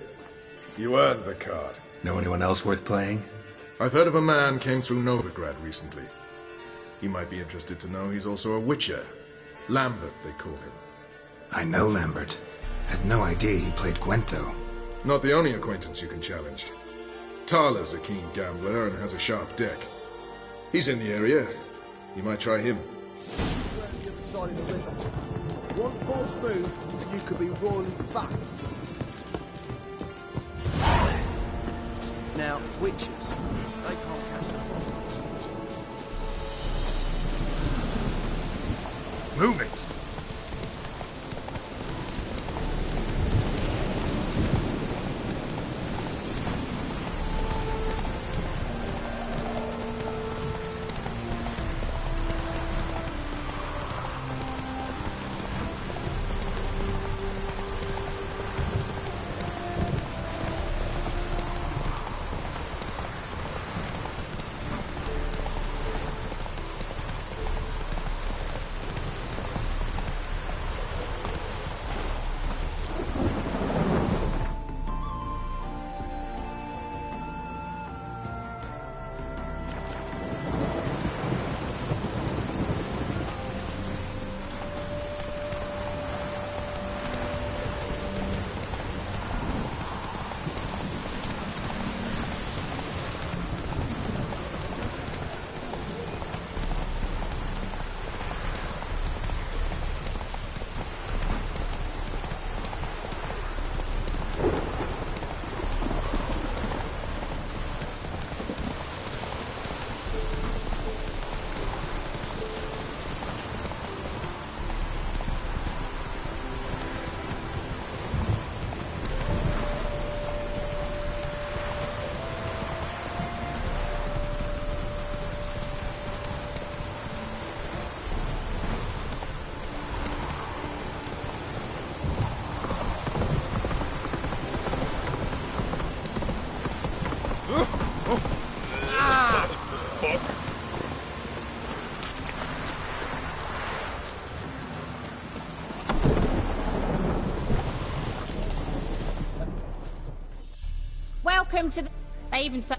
You earned the card. Know anyone else worth playing? I've heard of a man came through Novigrad recently. You might be interested to know he's also a witcher. Lambert, they call him. I know Lambert. Had no idea he played Gwent, though. Not the only acquaintance you can challenge. Tala's a keen gambler and has a sharp deck. He's in the area. You might try him. On the other side of the river. One false move, and you could be royally fucked. Now, witches, they can't catch the ball. Move it! Welcome to the... They even say...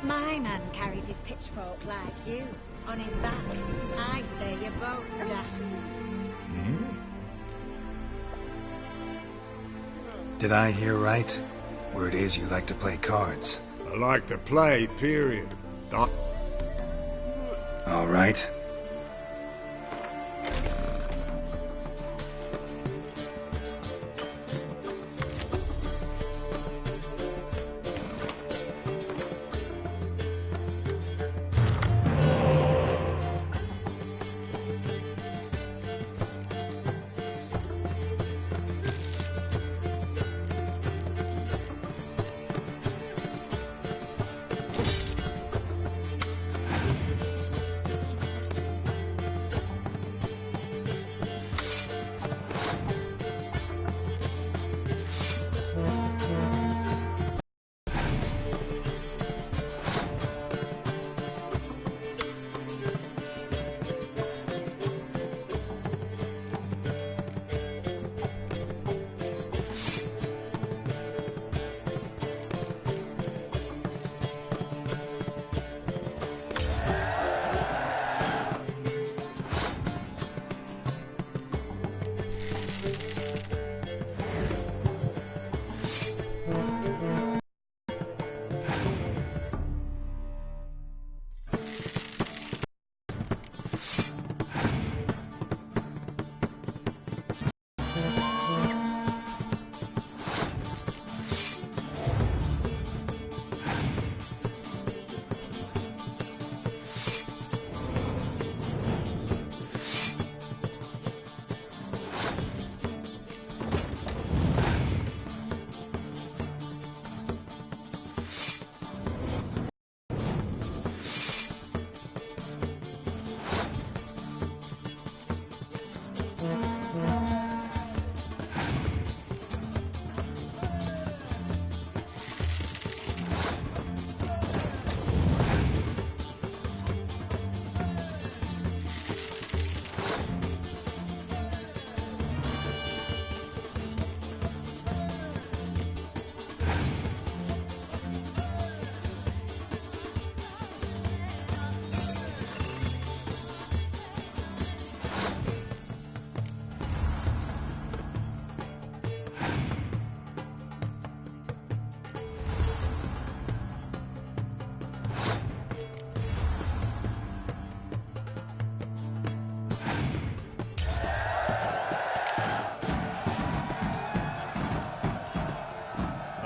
My man carries his pitchfork like you, on his back. I say you're both daft. Did I hear right? Word is you like to play cards. I like to play, period. All right.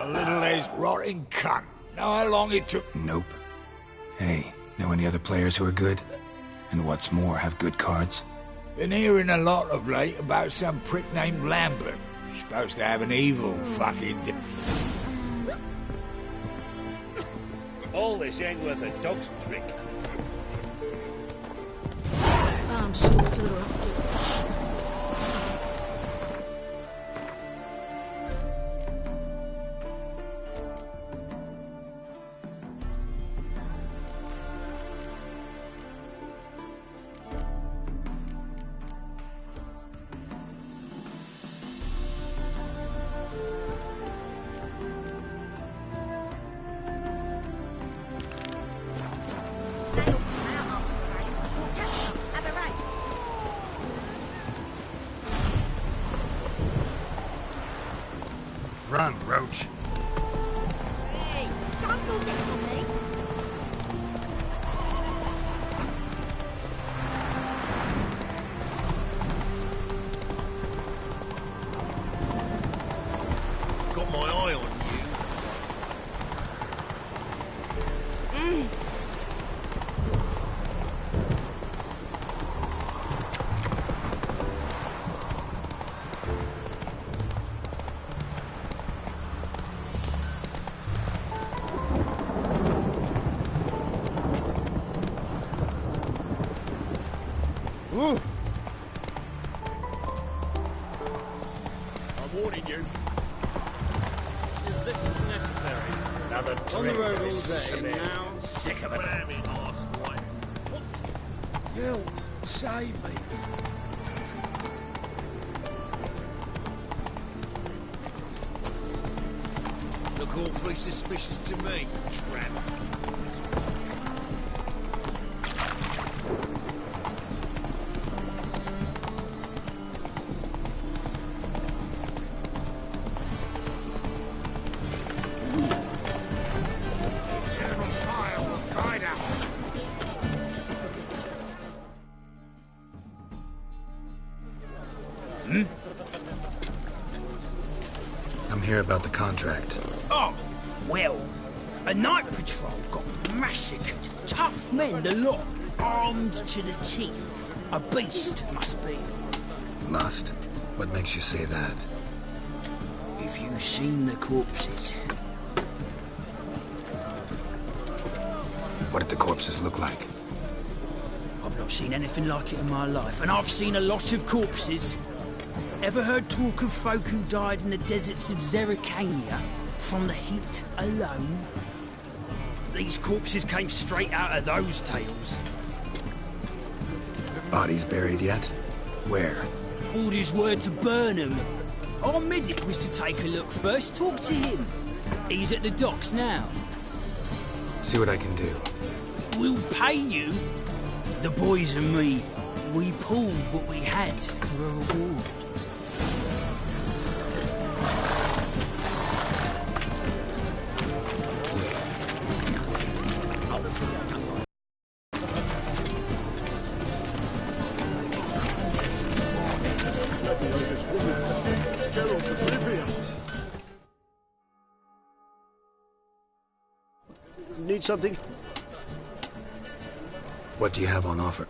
Little-ass rotting cunt. Know how long it took? Nope. Hey, know any other players who are good? And what's more, have good cards? Been hearing a lot of late about some prick named Lambert. Supposed to have an evil fucking... All this ain't worth a dog's trick. I'm stuffed to the rafters. Run, Roach. Hey, don't move it on me. Got my eye on you. Ooh. I'm warning you. Is this necessary? Another On the road all day Sick now. Sick of it. Whammy, arse, what? Hell, Save me. Look awfully suspicious to me, tramp. Eternal fire will guide us. I'm here about the contract. Oh, well, a night patrol got massacred. Tough men, the lot, armed to the teeth. A beast, must be. Must? What makes you say that? If you've seen the corpses. What did the corpses look like? I've not seen anything like it in my life, and I've seen a lot of corpses. Ever heard talk of folk who died in the deserts of Zerrikania from the heat alone? These corpses came straight out of those tales. Bodies buried yet? Where? Orders were to burn them. Our medic was to take a look first, talk to him. He's at the docks now. See what I can do. We'll pay you. The boys and me, we pulled what we had for a reward. Need something? What do you have on offer?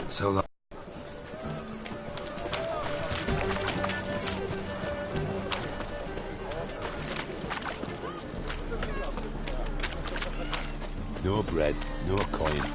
So long. No bread, no coin.